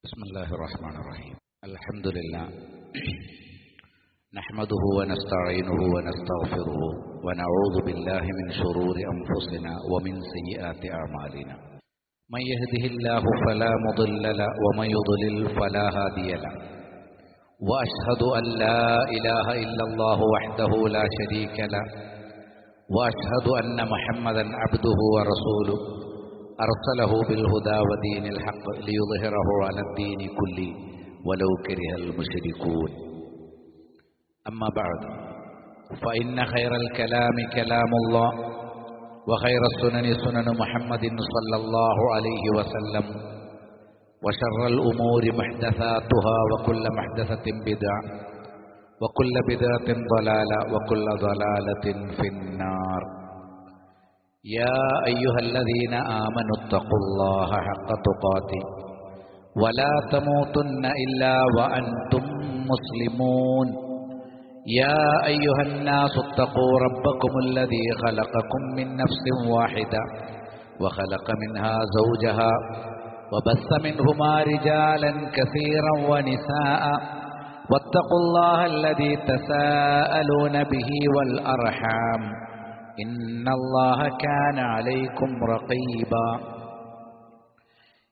بسم الله الرحمن الرحيم. الحمد لله نحمده ونستعينه ونستغفره ونعوذ بالله من شرور أنفسنا ومن سيئات أعمالنا. من يهده الله فلا مضل له ومن يضلل فلا هادي له. وأشهد أن لا إله إلا الله وحده لا شريك له وأشهد أن محمدا عبده ورسوله أرسله بالهدى ودين الحق ليظهره على الدين كله ولو كره المشركون. أما بعد، فإن خير الكلام كلام الله وخير السنن سنن محمد صلى الله عليه وسلم وشر الأمور محدثاتها وكل محدثة بدعة وكل بدعة ضلالة وكل ضلالة في النار. يا أيها الذين آمنوا اتقوا الله حق تقاته ولا تموتن إلا وأنتم مسلمون. يا أيها الناس اتقوا ربكم الذي خلقكم من نفس واحدة وخلق منها زوجها وبث منهما رجالا كثيرا ونساء واتقوا الله الذي تساءلون به والأرحام إن الله كان عليكم رقيبا.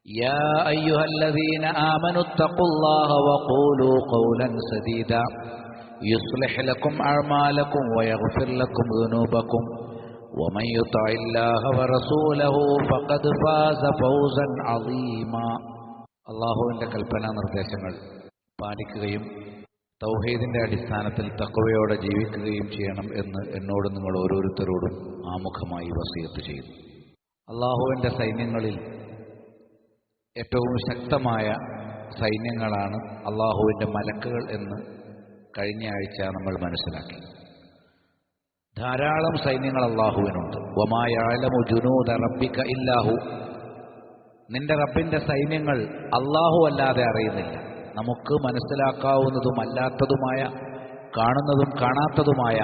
يا أيها الذين آمنوا اتقوا الله وقولوا قولا سديدا يصلح لكم أعمالكم ويغفر لكم ذنوبكم ومن يطع الله ورسوله فقد فاز فوزا عظيما. അല്ലാഹുവിന്റെ കൽപ്പനാ നിർദ്ദേശങ്ങൾ പാലിക്കുകയും തൗഹീദിന്റെ അടിസ്ഥാനത്തിൽ തഖ്വയോടെ ജീവിക്കുകയും ചെയ്യണം എന്ന് എന്നോട് നിങ്ങൾ ഓരോരുത്തരോടും ആമുഖമായി വസിയത്ത് ചെയ്യുന്നു. അല്ലാഹുവിന്റെ സൈന്യങ്ങളിൽ ഏറ്റവും ശക്തമായ സൈന്യങ്ങളാണ് അല്ലാഹുവിന്റെ മലക്കുകൾ എന്ന് കഴിഞ്ഞ ആഴ്ച നമ്മൾ മനസ്സിലാക്കി. ധാരാളം സൈന്യങ്ങൾ അല്ലാഹുവിനുണ്ട്. വമാ യഅലമു ജുനൂദ റബ്ബിക ഇല്ലാഹു. നിന്റെ റബ്ബിന്റെ സൈന്യങ്ങൾ അല്ലാഹു അല്ലാതെ അറിയുന്നില്ല. നമുക്ക് മനസ്സിലാക്കാവുന്നതും അല്ലാത്തതുമായ, കാണുന്നതും കാണാത്തതുമായ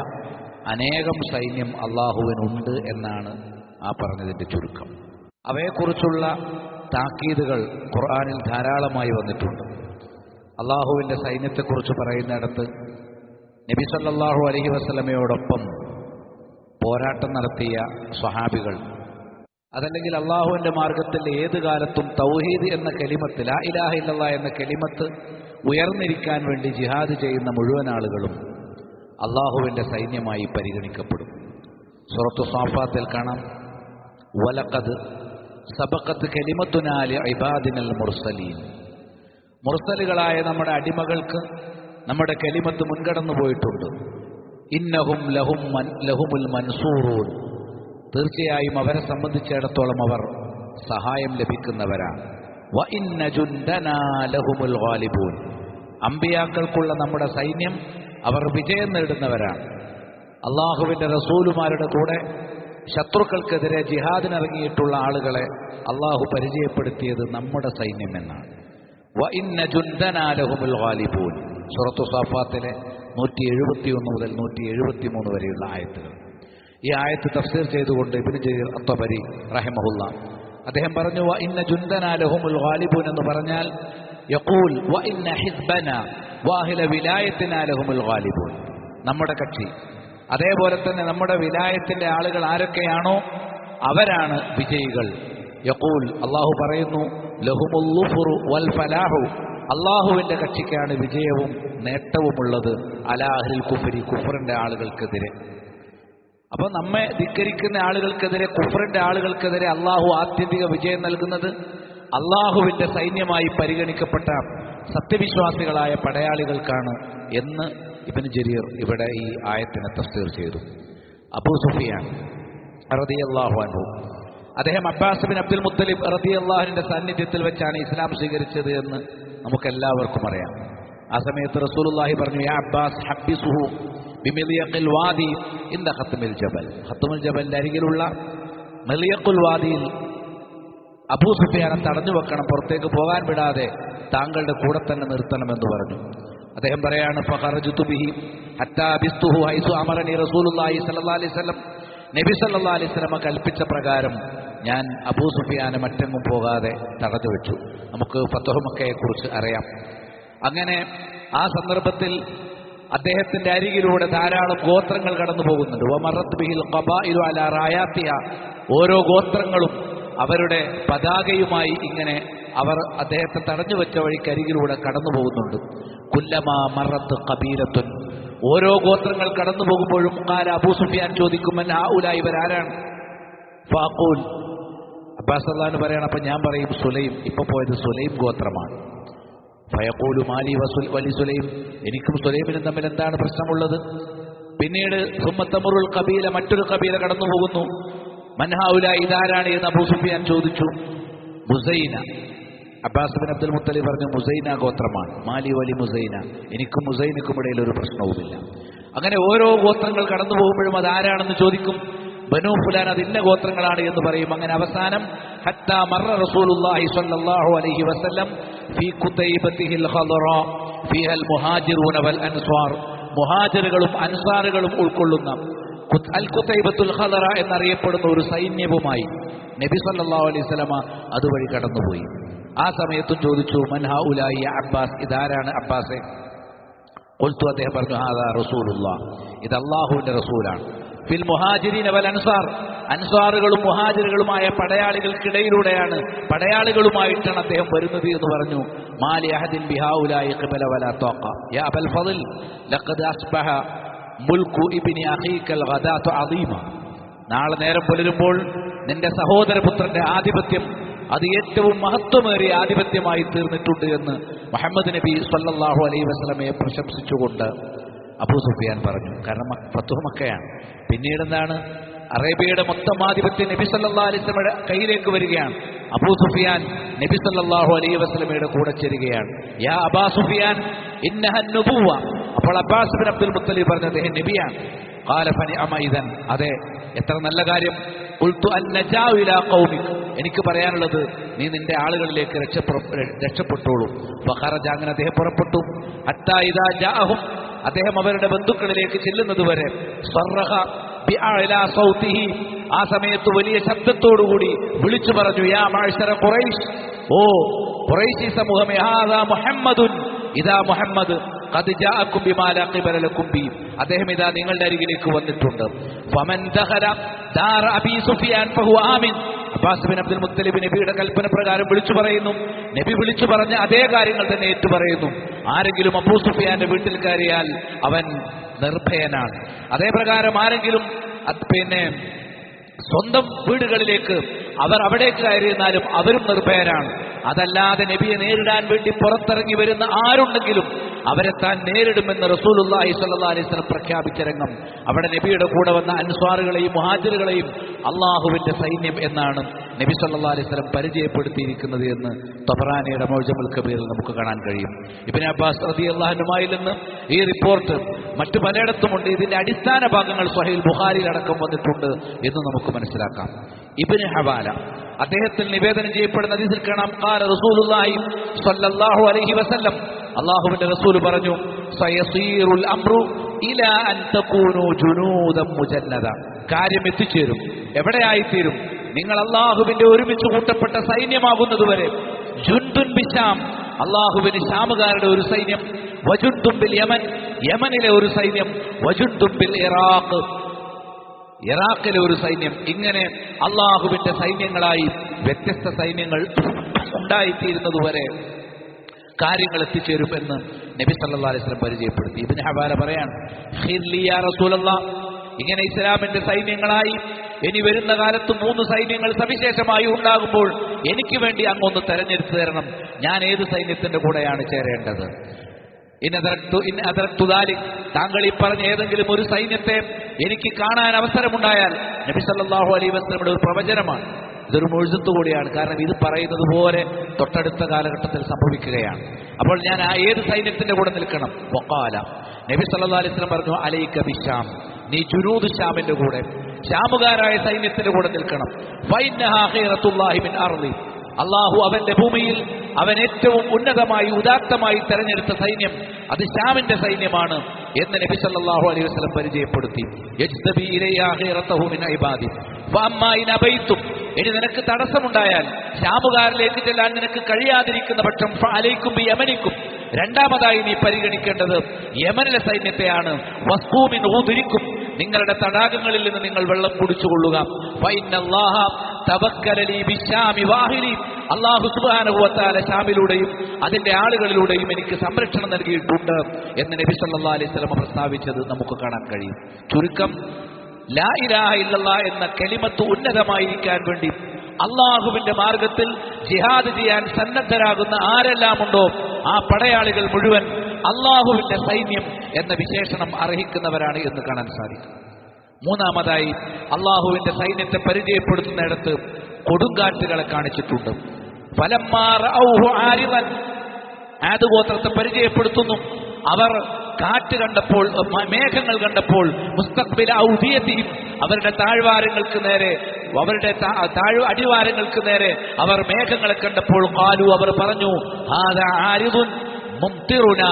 അനേകം സൈന്യം അല്ലാഹുവിനുണ്ട് എന്നാണ് ആ പറഞ്ഞതിൻ്റെ ചുരുക്കം. അവയെക്കുറിച്ചുള്ള താക്കീതുകൾ ഖുർആനിൽ ധാരാളമായി വന്നിട്ടുണ്ട്. അല്ലാഹുവിൻ്റെ സൈന്യത്തെക്കുറിച്ച് പറയുന്നിടത്ത് നബി സല്ലല്ലാഹു അലൈഹി വസല്ലമയോടൊപ്പം പോരാട്ടം നടത്തിയ സ്വഹാബികൾ, അതല്ലെങ്കിൽ അള്ളാഹുവിൻ്റെ മാർഗത്തിൽ ഏത് കാലത്തും തൗഹീദ് എന്ന കലിമത്ത്, ലാ ഇലാഹ ഇല്ലല്ലാഹ് എന്ന കലിമത്ത് ഉയർന്നിരിക്കാൻ വേണ്ടി ജിഹാദ് ചെയ്യുന്ന മുഴുവൻ ആളുകളും അള്ളാഹുവിൻ്റെ സൈന്യമായി പരിഗണിക്കപ്പെടും. സൂറത്തു സാഫാത്തിൽ കാണാം, വലഖദ് സബഖത് കലിമത്തുനാ ലിഇബാദിനൽ മുർസലീൻ. മുർസലുകളായ നമ്മുടെ അടിമകൾക്ക് നമ്മുടെ കലിമത്ത് മുൻകടന്നു പോയിട്ടുണ്ട്. ഇന്നഹും ലഹുമുൽ മൻസൂറൂൻ. തീർച്ചയായും അവരെ സംബന്ധിച്ചിടത്തോളം അവർ സഹായം ലഭിക്കുന്നവരാണ്. വ ഇന്ന ജുൻദനാ ലഹുമുൽ ഗാലിബൂൻ. അമ്പിയാക്കൾക്കുള്ള നമ്മുടെ സൈന്യം അവർ വിജയം നേടുന്നവരാണ്. അള്ളാഹുവിൻ്റെ റസൂലുമാരുടെ കൂടെ ശത്രുക്കൾക്കെതിരെ ജിഹാദിനിറങ്ങിയിട്ടുള്ള ആളുകളെ അള്ളാഹു പരിചയപ്പെടുത്തിയത് നമ്മുടെ സൈന്യം എന്നാണ്. വ ഇന്ന ജുൻദനാ ലഹുമുൽ ഗാലിബൂൻ. സൂറത്തു സാഫാത്തിലെ 171 മുതൽ 173 വരെയുള്ള ആയത്തുകൾ. ഈ ആയത്ത് തഫ്സീർ ചെയ്തുകൊണ്ട് ഇബ്നു ജരീർ അത്വബരി റഹിമഹുല്ലാ അദ്ദേഹം പറഞ്ഞു, വ ഇന്ന ജുൻദനാ ലഹുമുൽ ഗാലിബൂൻ എന്ന് പറഞ്ഞാൽ യഖൂൽ വ ഇന്ന ഹിസ്ബനാ വഅഹ്ല വിലായത്തിനാ ലഹുമുൽ ഗാലിബൂൻ. നമ്മുടെ കക്ഷി, അതേപോലെ തന്നെ നമ്മുടെ വിലായത്തിന്റെ ആളുകൾ ആരൊക്കെയാണോ അവരാണ് വിജയികൾ. യഖൂൽ അല്ലാഹു പറയുന്നു, ലഹുമുൽ ളുഫ്റു വൽ ഫലാഹു. അല്ലാഹുവിന്റെ കക്ഷിക്കാണ് വിജയവും നേട്ടവുമുള്ളത്. അലാ അഹ്ലിൽ കുഫ്രി, കുഫറിന്റെ ആളുകൾക്കെതിരെ. അപ്പൊ നമ്മെ ധിക്കരിക്കുന്ന ആളുകൾക്കെതിരെ, കുഫറിന്റെ ആളുകൾക്കെതിരെ അള്ളാഹു ആത്യന്തിക വിജയം നൽകുന്നത് അള്ളാഹുവിന്റെ സൈന്യമായി പരിഗണിക്കപ്പെട്ട സത്യവിശ്വാസികളായ പടയാളികൾക്കാണ് എന്ന് ഇബ്നു ജരീർ ഇവിടെ ഈ ആയത്തിനെ തഫ്സീർ ചെയ്തു. അബൂ സുഫിയാൻ റളിയല്ലാഹു അൻഹു, അദ്ദേഹം അബ്ബാസ് ബിൻ അബ്ദുൽ മുത്തലിബ് റളിയല്ലാഹുവിന്റെ സാന്നിധ്യത്തിൽ വെച്ചാണ് ഇസ്ലാം സ്വീകരിച്ചത് എന്ന് നമുക്കെല്ലാവർക്കും അറിയാം. ആ സമയത്ത് റസൂലുള്ളാഹി പറഞ്ഞു, യാ അബ്ബാസ് ഹബ്ബിസുഹു ബിമിലിയഖിൽ വാദി ഇൻദ ഖത്മിൽ ജബൽ. ഖത്മുൽ ജബലിന്റെ അരികിലുള്ള മിലിയഖുൽ വാദിയിൽ അബൂ സുഫിയാനെ തടഞ്ഞു വെക്കണം, പുറത്തേക്ക് പോകാൻ വിടാതെ താങ്കളുടെ കൂടെ തന്നെ നിർത്തണമെന്ന് പറഞ്ഞു. അദ്ദേഹം പറയാണ്, ഫഖറജ്തു ബിഹി ഹത്താ ബിസ്തുഹു ഹൈസു അമറനി റസൂലുള്ളാഹി സ്വല്ലല്ലാഹി അലൈഹി വസല്ലം. നബി സല്ലല്ലാഹു അലൈഹി വസല്ലം കൽപ്പിച്ച പ്രകാരം ഞാൻ അബൂ സുഫിയാനെ മറ്റെങ്ങും പോകാതെ തടഞ്ഞു വെച്ചു. നമുക്ക് ഫത്ഹു മക്കയെക്കുറിച്ച് അറിയാം. അങ്ങനെ ആ സന്ദർഭത്തിൽ അദ്ദേഹത്തിന്റെ അരികിലൂടെ ധാരാളം ഗോത്രങ്ങൾ കടന്നു പോകുന്നുണ്ട്. വമറത്ത് ബിഹിൽ ഖബായിലു അലാ റായാത്തിഹ, ഓരോ ഗോത്രങ്ങളും അവരുടെ പതാകയുമായി ഇങ്ങനെ അവർ അദ്ദേഹത്തെ തടഞ്ഞു വെച്ച വഴിക്കരികിലൂടെ കടന്നു പോകുന്നുണ്ട്. കുല്ലമാ മറത്ത് ഖബീലത്തുൻ, ഓരോ ഗോത്രങ്ങൾ കടന്നു പോകുമ്പോഴും ഖാല അബൂ സുഫിയാൻ ചോദിക്കും മൻ ഹൗലാ, ഇവരാരാണ്? ഫഅഖൂൽ, അബ്ബാസ് റളിയല്ലാഹു അൻഹു പറയണം, അപ്പം ഞാൻ പറയും സുലൈം, ഇപ്പൊ പോയത് സുലൈം ഗോത്രമാണ്. ഫയഖൂലു മാലി വലി സുലൈം, എനിക്കും സുലൈമിനും തമ്മിൽ എന്താണ് പ്രശ്നമുള്ളത്? പിന്നീട് സുമ്മത്തമുറുൽ ഖബീല, മറ്റൊരു ഖബീല കടന്നു പോകുന്നു. മൻ ഹൗലാ, ഇതാരാണ് എന്ന് അബൂ സുഫിയാൻ ചോദിച്ചു. Muzaina, Abbas bin Abdul Muthalib പറഞ്ഞു മുസൈന ഗോത്രമാണ്. മാലി വലി മുസൈന, എനിക്കും മുസൈനക്കും ഇടയിൽ ഒരു പ്രശ്നവുമില്ല. അങ്ങനെ ഓരോ ഗോത്രങ്ങൾ കടന്നു പോകുമ്പോഴും അതാരാണെന്ന് ചോദിക്കും. ബനൂ ഫുലാൻ, അത് ഇന്ന ഗോത്രങ്ങളാണ് എന്ന് പറയും. അങ്ങനെ അവസാനം ഹത്താ മറ റസൂലുള്ളാഹി സ്വല്ലല്ലാഹു അലൈഹി വസല്ലം ഫീ കുതൈബത്തിഹിൽ ഖദറാ ഫീഹൽ മുഹാജിറൂന വൽ അൻസ്വാർ, മുഹാജിറുകളും അൻസാറുകളും ഉൾക്കൊള്ളുന്ന അൽ കുതൈബത്തുൽ ഖദറ എന്നറിയപ്പെടുന്ന ഒരു സൈന്യവുമായി നബി സല്ലല്ലാഹു അലൈഹി വസല്ലമ അതുവഴി കടന്നുപോയി. ആ സമയത്തും ചോദിച്ചു മൻ ഹൗലായി യാ അബ്ബാസ്, ഇതാരാണ് അബ്ബാസെ? ഖുൽതു, അദ്ദേഹം പറഞ്ഞു ഹാദാ റസൂലുള്ളാഹ്, ഇത് അല്ലാഹുവിന്റെ റസൂലാണ്. ഫിൽ മുഹാജിരീന വൽ അൻസാർ, അൻസാറുകളും മുഹാജിറുകളുമായ പടയാളികൾക്കിടയിലൂടെയാണ്, പടയാളികളുമായിട്ടാണ് അദ്ദേഹം വരുന്നത് എന്ന് പറഞ്ഞു. മാലി അഹദിൻ ബിഹൗലായി ഖിബല വലാ തഖ യാ അബൽ ഫളിൽ ലഖദ് അസ്ബഹ മുൽക്കു ഇബ്നി അഖീകൽ ഗദാതു അദീമ, നാളെ നേരം പുലരുമ്പോൾ നിന്റെ സഹോദരപുത്രന്റെ ആധിപത്യം അത് ഏറ്റവും മഹത്വമേറിയ ആധിപത്യമായി തീർന്നിട്ടുണ്ട് എന്ന് മുഹമ്മദ് നബി സല്ലല്ലാഹു അലൈഹി വസല്ലമയെ പ്രശംസിച്ചുകൊണ്ട് അബൂ സുഫിയാൻ പറഞ്ഞു. കാരണം ഫത്ഹു മക്കയാണ്. പിന്നീട് എന്താണ്? അറേബ്യയുടെ മൊത്തം ആധിപത്യം നബി സല്ലല്ലാഹു അലൈഹി വസല്ലമയുടെ കയ്യിലേക്ക് വരികയാണ്. അബൂ സുഫിയാൻ നബി സല്ലല്ലാഹു അലൈഹി വസല്ലമയുടെ കൂടെ ചേരുകയാണ്. യാ അബാ സുഫിയാൻ ഇന്നഹ നുബുവ, അപ്പോൾ അബ്ബാസ് ബിൻ അബ്ദുൽ മുത്തലിബ് പറഞ്ഞു അദ്ദേഹം നബിയാണ്. ഖാല ഫനിഅമ ഇദൻ, അതെ, എത്ര നല്ല കാര്യം. ഖുൽതു അൻ നജാഉ ഇലാ ഖൗമിക്, എനിക്ക് പറയാനുള്ളത് നീ നിന്റെ ആളുകളിലേക്ക് രക്ഷപ്പെട്ടോളൂ. ഫഖറജ, അങ്ങനെ അദ്ദേഹം പുറപ്പെട്ടു. ഹത്താ ഇദാ ജാഅഹും, അദ്ദേഹം അവരുടെ ബന്ധുക്കളിലേക്ക് ചെല്ലുന്നതുവരെ സറഹ ബിഅഅലാ സൗതിഹി, ആ സമയത്ത് വലിയ ശബ്ദത്തോടുകൂടി വിളിച്ചു പറഞ്ഞു യാ മഅ്ശറ ഖുറൈശ്, ഓ ഖുറൈശി സമൂഹമേ, ഹാദാ മുഹമ്മദുൻ, ഇദാ മുഹമ്മദ് ഖദ് ജാഅക്കും ബിമാ ലാ ഖിബല ലക്കും ബി, അദ്ദേഹം ഇതാ നിങ്ങളുടെ അരികിലേക്ക് വന്നിട്ടുണ്ട്. ഫമൻ ദഖല ദാർ അബീ സുഫിയാൻ ഫഹുവ ആമിൻ, അബ്ബാസ് ബിൻ അബ്ദുൽ മുത്തലിബ് നബിയുടെ കൽപ്പന പ്രകാരം വിളിച്ചു പറയുന്നു. നബി വിളിച്ചു പറഞ്ഞ അതേ കാര്യങ്ങൾ തന്നെ ഏറ്റുപറയുന്നു. ആരെങ്കിലും അബൂ സുഫിയാന്റെ വീട്ടിൽ കയറിയാൽ അവൻ നിർഭയനാണ്. അതേ പ്രകാരം ആരെങ്കിലും സ്വന്തം വീടുകളിലേക്ക് അവർ അവിടേക്ക് കയറിയിരുന്നാലും അവരും നിർഭയരാണ്. അതല്ലാതെ നബിയെ നേരിടാൻ വേണ്ടി പുറത്തിറങ്ങി വരുന്ന ആരുണ്ടെങ്കിലും അവരെ താൻ നേരിടുമെന്ന് റസൂലുള്ളാഹി സ്വല്ലല്ലാഹു അലൈഹി വസല്ലം പ്രഖ്യാപിച്ച രംഗം, അവിടെ നബിയുടെ കൂടെ വന്ന അൻസ്വാറുകളെയും മുഹാജിറുകളെയും അള്ളാഹുവിന്റെ സൈന്യം എന്നാണ് നബി സല്ലല്ലാഹു അലൈഹി വസല്ലം പരിചയപ്പെടുത്തിയിരിക്കുന്നത് എന്ന് തബറാനിയുടെ മുഅ്ജമുൽ കബീറിൽ നമുക്ക് കാണാൻ കഴിയും. ഇബ്നു അബ്ബാസ് റളിയല്ലാഹു അൻഹുമായിൽ നിന്ന് ഈ റിപ്പോർട്ട് മറ്റു പലയിടത്തുമുണ്ട്. ഇതിന്റെ അടിസ്ഥാന ഭാഗങ്ങൾ സ്വഹീഹ് ബുഖാരിയിൽ അടക്കം വന്നിട്ടുണ്ട് എന്ന് നമുക്ക് മനസ്സിലാക്കാം. ഇബ്നു ഹവാല അദ്ദേഹത്തിൽ നിവേദനം ചെയ്യപ്പെടുന്ന ഹദീസിൽ കാണാം ഖാല റസൂലുള്ളാഹി സ്വല്ലല്ലാഹു അലൈഹി വസല്ലം, അല്ലാഹുവിന്റെ റസൂൽ പറഞ്ഞു സയസീറുൽ അംറു ഇലാ അൻ തകൂനു ജുനൂദൻ മുജന്നദ, കാര്യം എത്തിച്ചേരും, എവിടെയായിത്തീരും? നിങ്ങൾ അല്ലാഹുവിന്റെ ഒരുമിച്ച് കൂട്ടപ്പെട്ട സൈന്യമാകുന്നതുവരെ. ജുൻദുൻ ബിശാം, അല്ലാഹുവിന് ശാമുകാരുടെ ഒരു സൈന്യം. വജുൻദുൻ ബിൽ യമൻ, യമനിലെ ഒരു സൈന്യം. വജുൻദുൻ ബിൽ ഇറാഖ്, ഇറാഖിലെ ഒരു സൈന്യം. ഇങ്ങനെ അള്ളാഹുവിന്റെ സൈന്യങ്ങളായി വ്യത്യസ്ത സൈന്യങ്ങൾ ഉണ്ടായിത്തീരുന്നതുവരെ കാര്യങ്ങൾ എത്തിച്ചേരും എന്ന് നബി സല്ലല്ലാഹു അലൈഹി വസല്ലം പരിചയപ്പെടുത്തി. ഇബ്നു ഹവാല പറയാണ് ഖിർലി യാ റസൂലല്ലാഹ്, ഇങ്ങനെ ഇസ്ലാമിന്റെ സൈന്യങ്ങളായി ഇനി വരുന്ന കാലത്ത് 3 സൈന്യങ്ങൾ സവിശേഷമായി ഉണ്ടാകുമ്പോൾ എനിക്ക് വേണ്ടി അങ്ങൊന്ന് തെരഞ്ഞെടുത്തു തരണം. ഞാൻ ഏത് സൈന്യത്തിന്റെ കൂടെയാണ് ചേരേണ്ടത്? താങ്കൾ ഈ പറഞ്ഞ ഏതെങ്കിലും ഒരു സൈന്യത്തെ എനിക്ക് കാണാൻ അവസരമുണ്ടായാൽ, നബി സല്ലല്ലാഹു അലൈഹി വസല്ലമയുടെ ഒരു പ്രവചനമാണ്, ഇതൊരു മുഅ്ജിസത്ത് കൂടിയാണ്. കാരണം ഇത് പറയുന്നത് പോലെ തൊട്ടടുത്ത കാലഘട്ടത്തിൽ സംഭവിക്കുകയാണ്. അപ്പോൾ ഞാൻ ആ ഏത് സൈന്യത്തിന്റെ കൂടെ നിൽക്കണം? വഖാല, നബി സല്ലല്ലാഹു അലൈഹി വസല്ലം പറഞ്ഞു അലൈക ബിശാം, നീ ജുനൂദ് ശാമിന്റെ കൂടെ, ശാമുകാരായ സൈന്യത്തിന്റെ കൂടെ നിൽക്കണം. ഫഇന്നഹാ ഖൈറത്തുല്ലാഹി മിൻ അർളി, അള്ളാഹു അവന്റെ ഭൂമിയിൽ അവൻ ഏറ്റവും ഉന്നതമായി ഉദാത്തമായി തെരഞ്ഞെടുത്ത സൈന്യം അത് ശാമിന്റെ സൈന്യമാണ് എന്ന് നബി സല്ലല്ലാഹു അലൈഹി വസല്ലം പരിചയപ്പെടുത്തി. യജ്തബി ഇലൈഹാ ഖൈറതഹു മിൻ ഇബാദി ഫഅമ്മാ ഇൻ അബൈതും, ഇനി നിനക്ക് തടസ്സമുണ്ടായാൽ, ശാമുകാരിലേക്ക് ചെല്ലാൻ നിനക്ക് കഴിയാതിരിക്കുന്ന പക്ഷം ഫഅലൈക്കും ബി യമനിക്കും, രണ്ടാമതായി നീ പരിഗണിക്കേണ്ടത് യമനിലെ സൈന്യത്തെയാണ്. വസ്കൂമിൻ ഊദുരിക്കും, നിങ്ങളുടെ തടാകങ്ങളിൽ നിന്ന് നിങ്ങൾ വെള്ളം കുടിച്ചുകൊള്ളുക. ഫഇന്നല്ലാഹ തവക്കല ലീ ബിശ്ശാമി വാഹിലി, അല്ലാഹു സുബ്ഹാനഹു വ തആല ശാമിലൂടെയും അതിന്റെ ആളുകളിലൂടെയും എനിക്ക് സംരക്ഷണം നൽകിയിട്ടുണ്ട് എന്ന് നബി സല്ലല്ലാഹു അലൈഹി വസല്ലം പ്രസ്താവിച്ചത് നമുക്ക് കാണാൻ കഴിയും. ചുരുക്കം, ലാ ഇലാഹ ഇല്ലല്ലാഹ് എന്ന കലിമത്ത് ഉന്നതമായിരിക്കാൻ വേണ്ടി അള്ളാഹുവിന്റെ മാർഗത്തിൽ ജിഹാദ് ചെയ്യാൻ സന്നദ്ധരാകുന്ന ആരെല്ലാം ഉണ്ടോ ആ പടയാളികൾ മുഴുവൻ അള്ളാഹുവിന്റെ സൈന്യം എന്ന വിശേഷണം അർഹിക്കുന്നവരാണ് എന്ന് കാണാൻ സാധിക്കും. മൂന്നാമതായി അള്ളാഹുവിന്റെ സൈന്യത്തെ പരിചയപ്പെടുത്തുന്നിടത്ത് കൊടുങ്കാറ്റുകളെ കാണിച്ചിട്ടുണ്ട്. ആദ് ഗോത്രത്തെ പരിചയപ്പെടുത്തുന്നു. അവർ കാറ്റ് കണ്ടപ്പോൾ, മേഘങ്ങൾ കണ്ടപ്പോൾ, മുസ്തഖ്ബില ഔദിയതിഹിം, അവരുടെ താഴ്വാരങ്ങൾക്ക് നേരെ, അവരുടെ അടിവാരങ്ങൾക്ക് നേരെ അവർ മേഘങ്ങളെ കണ്ടപ്പോൾ ഖാലു, അവർ പറഞ്ഞു, ഹാദാ ആരിദുൻ മുംതിറുന,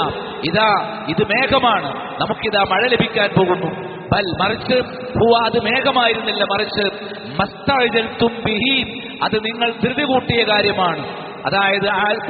ഇതാ ഇത് മേഘമാണ്, നമുക്കിതാ മഴ ലഭിക്കാൻ പോകുന്നു. ബൽ, മറിച്ച്, ഹുവ, അത് മേഘമായിരുന്നില്ല, മറിച്ച് മസ്തഅജൽതും ബിഹി, അത് നിങ്ങൾ ധൃതി കൂട്ടിയ കാര്യമാണ്. അതായത്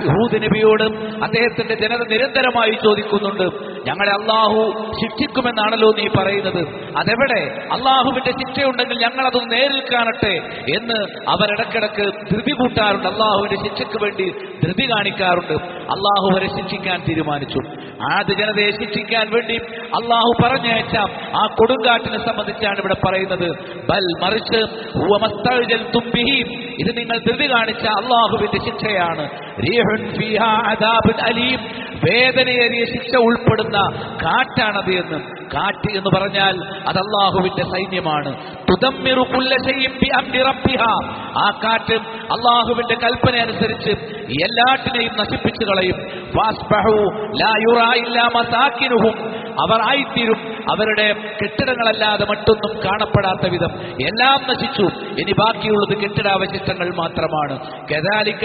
ഹൂദ് നബിയോട് അദ്ദേഹത്തിന്റെ ജനത നിരന്തരമായി ചോദിക്കുന്നുണ്ട്, ഞങ്ങളെ അള്ളാഹു ശിക്ഷിക്കുമെന്നാണല്ലോ നീ പറയുന്നത്, അതെവിടെ? അള്ളാഹുവിന്റെ ശിക്ഷയുണ്ടെങ്കിൽ ഞങ്ങളത് നേരിൽ കാണട്ടെ എന്ന് അവരിടക്കിടക്ക് ധൃതി കൂട്ടാറുണ്ട്. അള്ളാഹുവിന്റെ ശിക്ഷയ്ക്ക് വേണ്ടി ധൃതി കാണിക്കാറുണ്ട്. അള്ളാഹു അവരെ ശിക്ഷിക്കാൻ തീരുമാനിച്ചു. ആദ്യ ജനതയെ ശിക്ഷിക്കാൻ വേണ്ടി അള്ളാഹു പറഞ്ഞയച്ച ആ കൊടുങ്കാറ്റിനെ സംബന്ധിച്ചാണ് ഇവിടെ പറയുന്നത്. ബൽ, മറിച്ച്, ഹുവ മസ്തഅജൽതും ബിഹി, ഇത് നിങ്ങൾ ധൃതി കാണിച്ച അള്ളാഹുവിന്റെ ശിക്ഷയാണ്. റീഹുൻ ഫീഹാ അദാബുൻ അലീം, വേദനയേറിയ ശിക്ഷ ഉൾപ്പെടുന്ന കാറ്റാണത് എന്ന്. കാറ്റ് എന്ന് പറഞ്ഞാൽ അത് അള്ളാഹുവിന്റെ സൈന്യമാണ്. തുദമ്മിറു കുല്ല ശൈഇൻ ബിഅംരി റബ്ബിഹാ, ആ കാറ്റ് അള്ളാഹുവിന്റെ കൽപ്പന അനുസരിച്ച് എല്ലാറ്റിനെയും നശിപ്പിച്ചു കളയും. ഫാസ്ബഹു ലാ യുറാ ഇല്ലാ മസാകിനുഹും, അവർ ആയിത്തീരും, അവരുടെ കെട്ടിടങ്ങളല്ലാതെ മറ്റൊന്നും കാണപ്പെടാത്ത വിധം എല്ലാം നശിച്ചു. ഇനി ബാക്കിയുള്ളത് കെട്ടിടാവശിഷ്ടങ്ങൾ മാത്രമാണ്. കദാലിക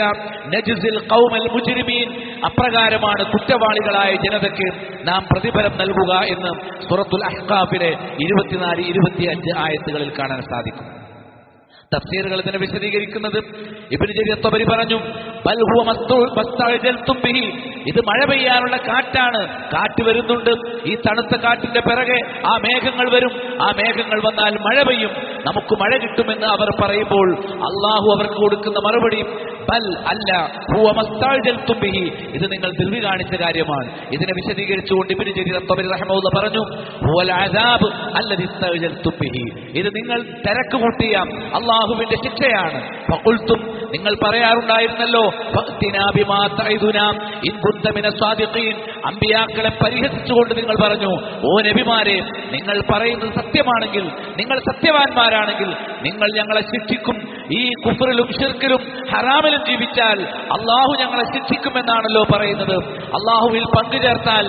നജ്സിൽ ഖൗമൽ മുജ്രിമീൻ, അപ്രകാരമാണ് കുറ്റവാളികളായ ജനതയ്ക്ക് നാം പ്രതിഫലം നൽകുക എന്ന് സൂറത്തുൽ അഹ്ഖാഫിലെ 24-25 ആയത്തുകളിൽ കാണാൻ സാധിക്കും. തഫ്സീറുകൾ ഇതിനെ വിശദീകരിക്കുന്നത് ഇബ്നു ജരീർ തബരി പറഞ്ഞു, ബൽ ഹുവ മസ്തഅജൽതും ബിഹി, ഇത് മഴ പെയ്യാനുള്ള കാറ്റാണ്. കാറ്റ് വരുന്നുണ്ട്, ഈ തണുത്ത കാറ്റിന്റെ പിറകെ ആ മേഘങ്ങൾ വരും. ആ മേഘങ്ങൾ വന്നാൽ മഴ പെയ്യും, നമുക്ക് മഴ കിട്ടുമെന്ന് അവർ പറയുമ്പോൾ അള്ളാഹു അവർക്ക് കൊടുക്കുന്ന മറുപടി, ബൽ, അല്ല, ഹുവ മസ്തഅജൽതും ബിഹി, ഇത് നിങ്ങൾ ധൃതി കാണിച്ച കാര്യമാണ്. ഇതിനെ വിശദീകരിച്ചുകൊണ്ട് ഇബ്നു ജരീർ തബരി റഹിമഹുല്ലാഹ് പറഞ്ഞു, ഹുവൽ അദാബ് അല്ലദി ഇസ്തഅജൽതും ബിഹി, ഇത് നിങ്ങൾ തിരക്ക് കൂട്ടിയ അള്ളാഹുവിന്റെ ശിക്ഷയാണ്. ഫഖുൽതും, നിങ്ങൾ പറയാറുണ്ടായിരുന്നല്ലോ, ഫഅ്തിനാ ബിമാ തഇദുനാ ഇൻ കുന്ത മിനസ് സാദിഖീൻ, അമ്പിയാക്കളെ പരിഹസിച്ചുകൊണ്ട് നിങ്ങൾ പറഞ്ഞു, ഓ നബിമാരെ, നിങ്ങൾ പറയുന്നത് സത്യമാണെങ്കിൽ, നിങ്ങൾ സത്യവാന്മാരാണെങ്കിൽ നിങ്ങൾ ഞങ്ങളെ ശിക്ഷിക്കും. ഈ കുഫറിലും ശിർക്കിലും ഹറാമിലും ജീവിച്ചാൽ അള്ളാഹു ഞങ്ങളെ ശിക്ഷിക്കുമെന്നാണല്ലോ പറയുന്നത്. അള്ളാഹുവിൽ പങ്കുചേർത്താൽ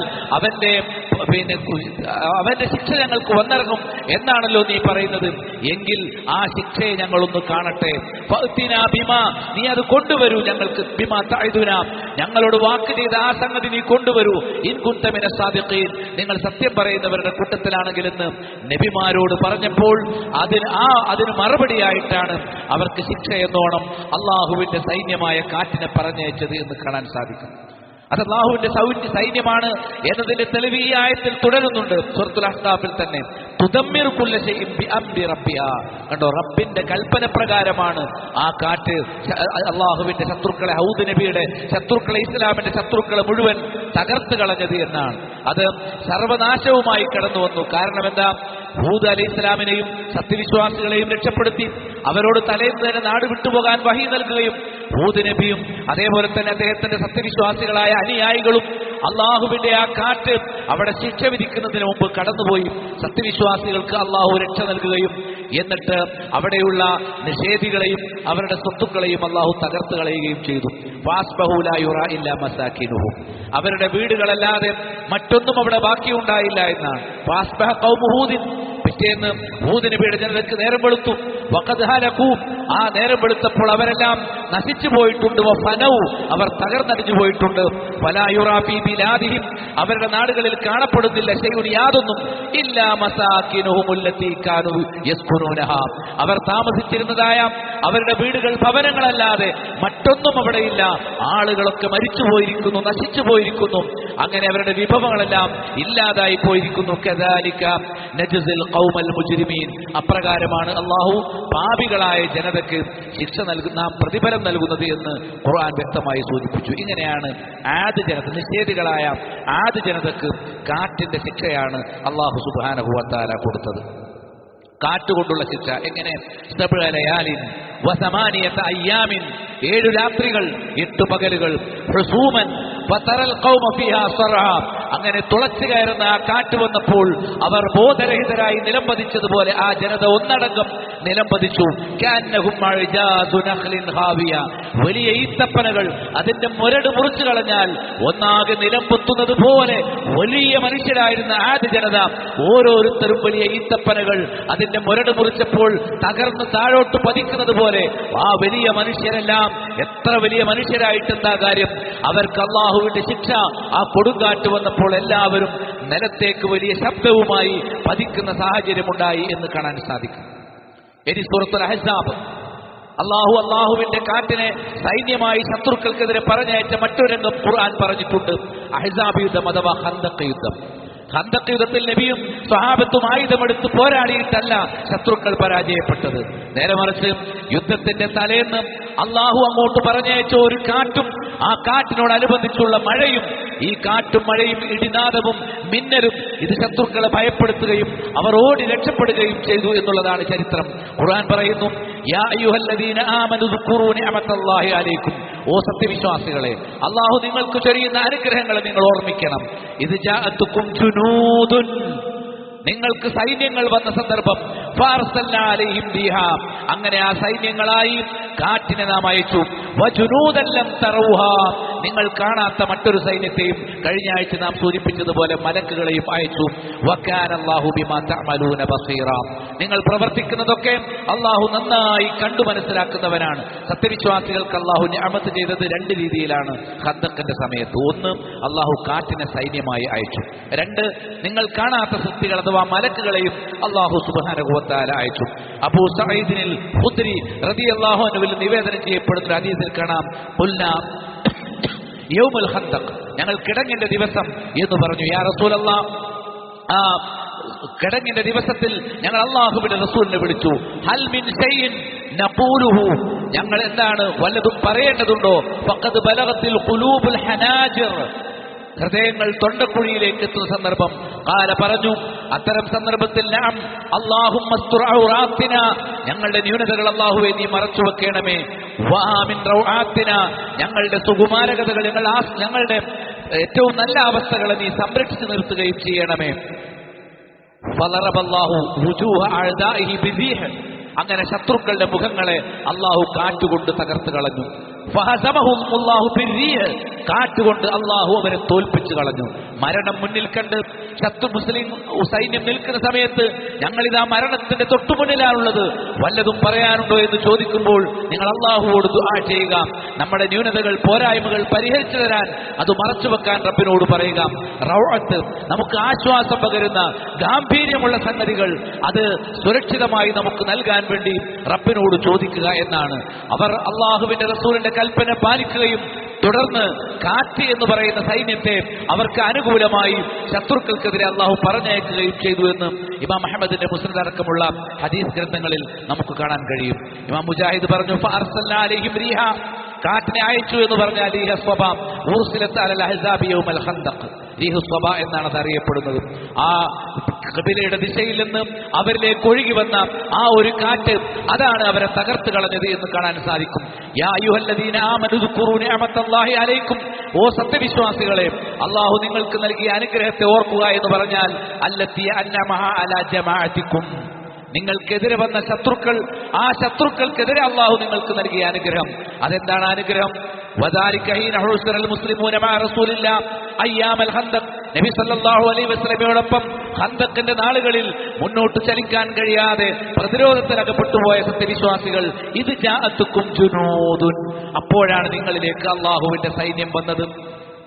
അവന്റെ ശിക്ഷ ഞങ്ങൾക്ക് വന്നിറങ്ങും എന്നാണല്ലോ നീ പറയുന്നത്. എങ്കിൽ ആ ശിക്ഷയെ ഞങ്ങളൊന്ന് കാണട്ടെ. ഫഅ്തിനാ ബിമാ, നീ അത് കൊണ്ടുവരൂ ഞങ്ങൾക്ക്. ബിമാ തഅദുനാ, ഞങ്ങളോട് വാക്ക് ചെയ്ത ആ സംഗതി നീ കൊണ്ടുവരൂ. ഇൻ കുന്ത മിനസ് സാദിഖീൻ, നിങ്ങൾ സത്യം പറയുന്നവരുടെ കൂട്ടത്തിലാണെങ്കിലെന്ന് നബിമാരോട് പറഞ്ഞപ്പോൾ അതിന് മറുപടിയായിട്ടാണ് അവർക്ക് ശിക്ഷ എന്നോണം അള്ളാഹുവിന്റെ സൈന്യമായ കാറ്റിനെ പറഞ്ഞയച്ചത് എന്ന് കാണാൻ സാധിക്കും. അത് അള്ളാഹുവിന്റെ സൈന്യമാണ് എന്നതിന്റെ തെളിവ് ഈ ആയത്തിൽ തുടരുന്നുണ്ട്. സൂറത്തുൽ അഹ്ഖാഫിൽ തന്നെ തുദമ്മിറു കുല്ല ശൈഇൻ ബിഅംരി റബ്ബിഹാ, കണ്ടോ, റബ്ബിന്റെ കൽപ്പന പ്രകാരമാണ് ആ കാറ്റ് അള്ളാഹുവിന്റെ ശത്രുക്കളെ, ഹൂദ് നബിയുടെ ശത്രുക്കളെ, ഇസ്ലാമിന്റെ ശത്രുക്കളെ മുഴുവൻ തകർത്ത് കളഞ്ഞത് എന്നാണ്. അത് സർവനാശവുമായി കടന്നു വന്നു. കാരണം എന്താ? ഹൂദ് അലൈഹി ഇസ്ലാമിനെയും സത്യവിശ്വാസികളെയും രക്ഷപ്പെടുത്തി അവരോട് തലേന്ന് തന്നെ നാട് വിട്ടുപോകാൻ വഹി നൽകുകയും ഹൂദ് നബിയും അതേപോലെ തന്നെ അദ്ദേഹത്തിന്റെ സത്യവിശ്വാസികളായ അനുയായികളും അള്ളാഹുവിന്റെ ആ കാറ്റ് അവിടെ ശിക്ഷ വിധിക്കുന്നതിന് മുമ്പ് കടന്നുപോയി സത്യവിശ്വാസികൾക്ക് അള്ളാഹു രക്ഷ നൽകുകയും എന്നിട്ട് അവിടെയുള്ള നിഷേധികളെയും അവരുടെ സ്വത്തുക്കളെയും അള്ളാഹു തകർത്ത് കളയുകയും ചെയ്തു. ഫാസ്ബഹു ലാ യുറാ ഇല്ലാ മസാകിനുഹും, അവരുടെ വീടുകളല്ലാതെ മറ്റൊന്നും അവിടെ ബാക്കിയുണ്ടായില്ല എന്നാണ്. ഫാസ്ബഹ ഖൗമു ഹൂദിൻ, പിറ്റേന്ന് ഹൂദ് നബിയുടെ ജനതയ്ക്ക് നേരം വെളുത്തു. വഖദ് ഹലകൂ, ആ നേരം വെളുത്തപ്പോൾ അവരെല്ലാം നശിച്ചു പോയിട്ടുണ്ട്. വഫനൗ, അവർ തകർന്നടിഞ്ഞു പോയിട്ടുണ്ട്. ഫലാ യുറാ ഫീ ബിലാദിഹിം, അവരുടെ നാടുകളിൽ കാണപ്പെടുന്നില്ല ശൈഉൻ, യാതൊന്നും, ഇല്ലാ മസാകിനുഹും അല്ലതീ കാനൂ യസ്കുനൂനഹാ, അവർ താമസിച്ചിരുന്നതായ അവരുടെ വീടുകൾ ഭവനങ്ങളല്ലാതെ മറ്റൊന്നും അവിടെയില്ല. ആളുകളൊക്കെ മരിച്ചുപോയിരിക്കുന്നു, നശിച്ചു പോയിരിക്കുന്നു. അങ്ങനെ അവരുടെ വിഭവങ്ങളെല്ലാം ഇല്ലാതായി പോയിരിക്കുന്നു. കദാലിക നജ്സിൽ ഖൗമൽ മുജ്രിമീൻ. അപ്രകാരമാണ് അല്ലാഹു പാപികളായ ജനതയ്ക്ക് ശിക്ഷ നൽകുന്ന, പ്രതിഫലം നൽകുന്നത് എന്ന് ഖുർആൻ വ്യക്തമായി സൂചിപ്പിച്ചു. ഇങ്ങനെയാണ് ആദ് ജനത, നിഷേധികളായ ആദ് ജനതക്ക് കാറ്റിന്റെ ശിക്ഷയാണ് അല്ലാഹു സുബ്ഹാനഹു വ തആല കൊടുത്തത്. കാറ്റുകൊണ്ടുള്ള ശിക്ഷ എങ്ങനെ? 7 രാത്രികൾ 8 പകലുകൾ, ഹുസൂമൻ ഫതറൽ ഖൗമ ഫീഹാ സർആ. അങ്ങനെ തുളച്ചു കയറുന്ന ആ കാറ്റ് വന്നപ്പോൾ അവർ ബോധരഹിതരായി നിലംപതിച്ചതുപോലെ ആ ജനത ഒന്നടങ്കം നിലംപതിച്ചു. കഅന്നഹും അഅജാസു നഖ്ലിൻ ഖാവിയ. വലിയ ഈത്തപ്പനകൾ അതിന്റെ മുരട് മുറിച്ചു കളഞ്ഞാൽ ഒന്നാകെ നിലംപൊത്തുന്നത് പോലെ വലിയ മനുഷ്യരായിരുന്ന ആദ് ജനത ഓരോരുത്തരും വലിയ ഈത്തപ്പനകൾ അതിന്റെ മുരട് മുറിച്ചപ്പോൾ തകർന്ന് താഴോട്ട് പതിക്കുന്നത് പോലെ ആ വലിയ മനുഷ്യരെല്ലാം എത്ര വലിയ മനുഷ്യരായിട്ടെന്താ കാര്യം? അവർക്ക് അല്ലാഹുവിന്റെ ശിക്ഷ ആ കൊടുങ്കാറ്റ് വന്നപ്പോൾ എല്ലാവരും നിലത്തേക്ക് വലിയ ശബ്ദവുമായി പതിക്കുന്ന സാഹചര്യമുണ്ടായി എന്ന് കാണാൻ സാധിക്കും. ഇനി സൂറത്തുൽ അഹ്സാബ് അല്ലാഹുവിന്റെ കാറ്റിനെ സൈന്യമായി ശത്രുക്കൾക്കെതിരെ പറഞ്ഞയച്ച മറ്റൊരു രംഗം ഖുർആൻ പറഞ്ഞിട്ടുണ്ട്. അഹ്സാബ് യുദ്ധം അഥവാ ഖന്ദഖ് യുദ്ധം. ഖന്ദഖ് യുദ്ധത്തിൽ നബിയും സ്വഹാബത്തും ആയുധമെടുത്ത് പോരാടിയിട്ടല്ല ശത്രുക്കൾ പരാജയപ്പെട്ടത്. നേരെ മറിച്ച് യുദ്ധത്തിന്റെ തലേന്ന് അല്ലാഹു അങ്ങോട്ട് പറഞ്ഞയച്ച ഒരു കാറ്റും ആ കാറ്റിനോടനുബന്ധിച്ചുള്ള മഴയും, ഈ കാറ്റും മഴയും ഇടിനാദവും മിന്നലും ഇത് ശത്രുക്കളെ ഭയപ്പെടുത്തുകയും അവർ ഓടി രക്ഷപ്പെടുകയും ചെയ്തു എന്നുള്ളതാണ് ചരിത്രം. ഖുർആൻ പറയുന്നു, യാ അയ്യുഹല്ലദീന ആമനു ദുഖുറൂ നിഅമത്തല്ലാഹി അലൈക്കും. ഓ സത്യവിശ്വാസികളെ, അല്ലാഹു നിങ്ങൾക്ക് ചൊരിയുന്ന അനുഗ്രഹങ്ങളെ നിങ്ങൾ ഓർമ്മിക്കണം. ഇത് ജാഅത്തുക്കും ജുനൂദുൻ. നിങ്ങൾക്ക് സൈന്യങ്ങൾ വന്ന സന്ദർഭം, ഫാർസൽനാ അലൈഹിം ബിഹാ. അങ്ങനെ ആ സൈന്യങ്ങളായി കാറ്റിനെ നാം അയച്ചു. വജുനൂദൻ ലം തറൗഹാ. നിങ്ങൾ കാണാത്ത മറ്റൊരു സൈന്യത്തെയും കഴിഞ്ഞ ആഴ്ച നാം സൂചിപ്പിച്ചതുപോലെ മലക്കുകളെയും അയച്ചു. വകാനല്ലാഹു ബിമാ തഅമലൂന ബസീറ. നിങ്ങൾ പ്രവർത്തിക്കുന്നതൊക്കെ അല്ലാഹു നന്നായി കണ്ടു മനസ്സിലാക്കുന്നവനാണ്. സത്യവിശ്വാസികൾക്ക് അല്ലാഹു നിഅമത്ത് ചെയ്തത് 2 രീതിയിലാണ് ഖന്ദഖിന്റെ സമയത്ത്. ഒന്ന്, അല്ലാഹു കാറ്റിനെ സൈന്യമായി അയച്ചു. 2, നിങ്ങൾ കാണാത്ത സൃഷ്ടികൾ അഥവാ മലക്കുകളെയും അല്ലാഹു സുബ്ഹാനഹു വ തആല അയച്ചു. അബൂ സഈദിൽ ഖുദ്രി റളിയല്ലാഹു അൻഹു നിവേദനം ചെയ്യപ്പെടുന്ന ഹദീസിൽ കാണാം, ഖുൽനാ യൗമുൽ ഖന്ദഖ്, ഞങ്ങൾ കിടങ്ങിന്റെ ദിവസം എന്ന് പറഞ്ഞു. യാ റസൂലല്ലാഹ്, ആ കിടങ്ങിന്റെ ദിവസത്തിൽ ഞങ്ങൾ അല്ലാഹുവിന്റെ റസൂലിനെ വിളിച്ചു. ഹൽ മിൻ ശൈഇൻ നഖൂലുഹു, ഞങ്ങൾ എന്താണ് വല്ലതും പറയേണ്ടതുണ്ടോ? ഫഖദ് ബലഗത്തിൽ ഖുലൂബുൽ ഹനാജിർ, ഹൃദയങ്ങൾ തൊണ്ടക്കുഴിയിലേക്ക് എത്തുന്ന സന്ദർഭം. ഖാല, പറഞ്ഞു, അത്തരം സന്ദർഭത്തിൽ നഅം അല്ലാഹുമ്മ സ്തുർ ഔറാത്തിന, ഞങ്ങളുടെ ന്യൂനതകൾ അല്ലാഹുവേ നീ മറച്ചു വെക്കണമേ. വആമിൻ റൗആത്തിന, ഞങ്ങളുടെ സുകുമാരകതകൾ, ഞങ്ങളുടെ ഏറ്റവും നല്ല അവസ്ഥകളെ നീ സംരക്ഷിച്ചു നിർത്തുകയും ചെയ്യണമേ. ഫളറബല്ലാഹു വുജൂഹ അഅദാഇഹി ബിദീഹ്, അങ്ങനെ ശത്രുക്കളുടെ മുഖങ്ങളെ അല്ലാഹു കാറ്റുകൊണ്ട് തകർത്ത് കളഞ്ഞു. ഫഹസമഹുമുല്ലാഹു ബിർരീഹ്, കാറ്റുകൊണ്ട് അല്ലാഹു അവരെ തോൽപ്പിച്ചു കളഞ്ഞു. മരണം മുന്നിൽ കണ്ട് മുസ്ലിം സൈന്യം നിൽക്കുന്ന സമയത്ത് ഞങ്ങളിതാ മരണത്തിന്റെ തൊട്ടുമുന്നിലാണുള്ളത്, വല്ലതും പറയാനുണ്ടോ എന്ന് ചോദിക്കുമ്പോൾ നിങ്ങൾ അല്ലാഹുവോട് ദുആ ചെയ്യുക. നമ്മുടെ ന്യൂനതകൾ, പോരായ്മകൾ പരിഹരിച്ചു തരാൻ, അത് മറച്ചു വെക്കാൻ റബ്ബിനോട് പറയുക. റൗഅത്ത്, നമുക്ക് ആശ്വാസം പകരുന്ന ഗാംഭീര്യമുള്ള സംഗതികൾ അത് സുരക്ഷിതമായി നമുക്ക് നൽകാൻ വേണ്ടി റബ്ബിനോട് ചോദിക്കുക എന്നാണ്. അവർ അല്ലാഹുവിന്റെ റസൂലിന്റെ കൽപ്പന പാലിക്കുകയും തുടർന്ന് കാറ്റ് എന്ന് പറയുന്ന സൈന്യത്തെ അവർക്ക് അനുകൂലമായി ശത്രുക്കൾക്കെതിരെ അല്ലാഹു പറഞ്ഞയക്കുകയും ചെയ്തു എന്ന് ഇമാം അഹ്മദിന്റെ മുസ്നദ് അടക്കമുള്ള ഹദീസ് ഗ്രന്ഥങ്ങളിൽ നമുക്ക് കാണാൻ കഴിയും. ഇമാം മുജാഹിദ് പറഞ്ഞു, ഫഅർസൽനാ അലൈഹിം റീഹ, കാറ്റിനെ അയച്ചു എന്ന് പറഞ്ഞാൽ റീഹ സ്വബാ ഉർസിലത്ത് അലൽ അഹ്സാബി യൗമൽ ഖന്ദഖ്, റീഹു സ്വബാ എന്നാണ് അത് അറിയപ്പെടുന്നത്. ആ ഖിബലയുടെ ദിശയിൽ നിന്ന് അവരിലേക്ക് ഒഴുകി വന്ന ആ ഒരു കാറ്റ്, അതാണ് അവരെ തകർത്ത് കളഞ്ഞത് എന്ന് കാണാൻ സാധിക്കും. യാ അയ്യുഹല്ലദീന ആമനു ദുഖുറൂ നിഅമത്തല്ലാഹി അലൈക്കും, ഓ സത്യവിശ്വാസികളെ, അല്ലാഹു നിങ്ങൾക്ക് നൽകിയ അനുഗ്രഹത്തെ ഓർക്കുക എന്ന് പറഞ്ഞാൽ അല്ലത്തി അന്നമഹ അലാ ജമാഅത്തിക്കും, നിങ്ങൾക്കെതിരെ വന്ന ശത്രുക്കൾ, ആ ശത്രുക്കൾക്കെതിരെ അല്ലാഹു നിങ്ങൾക്ക് നൽകിയ അനുഗ്രഹം. അതെന്താണ് അനുഗ്രഹം? വദാലിക ഹീന ഹുസ്റൽ മുസ്ലിമൂന മഅ റസൂലില്ലാ അയ്യാമൽ ഖന്ദഖ്, നബി സല്ലല്ലാഹു അലൈഹി വസല്ലമയോടൊപ്പം ഖന്ദഖിന്റെ നാളുകളിൽ മുന്നോട്ട് ചലിക്കാൻ കഴിയാതെ പ്രതിരോധത്തിലകപ്പെട്ടുപോയ സത്യവിശ്വാസികൾ, ഇത് ജാഅത്തുക്കും ജുനൂദുൻ, അപ്പോഴാണ് നിങ്ങളിലേക്ക് അല്ലാഹുവിന്റെ സൈന്യം വന്നത്.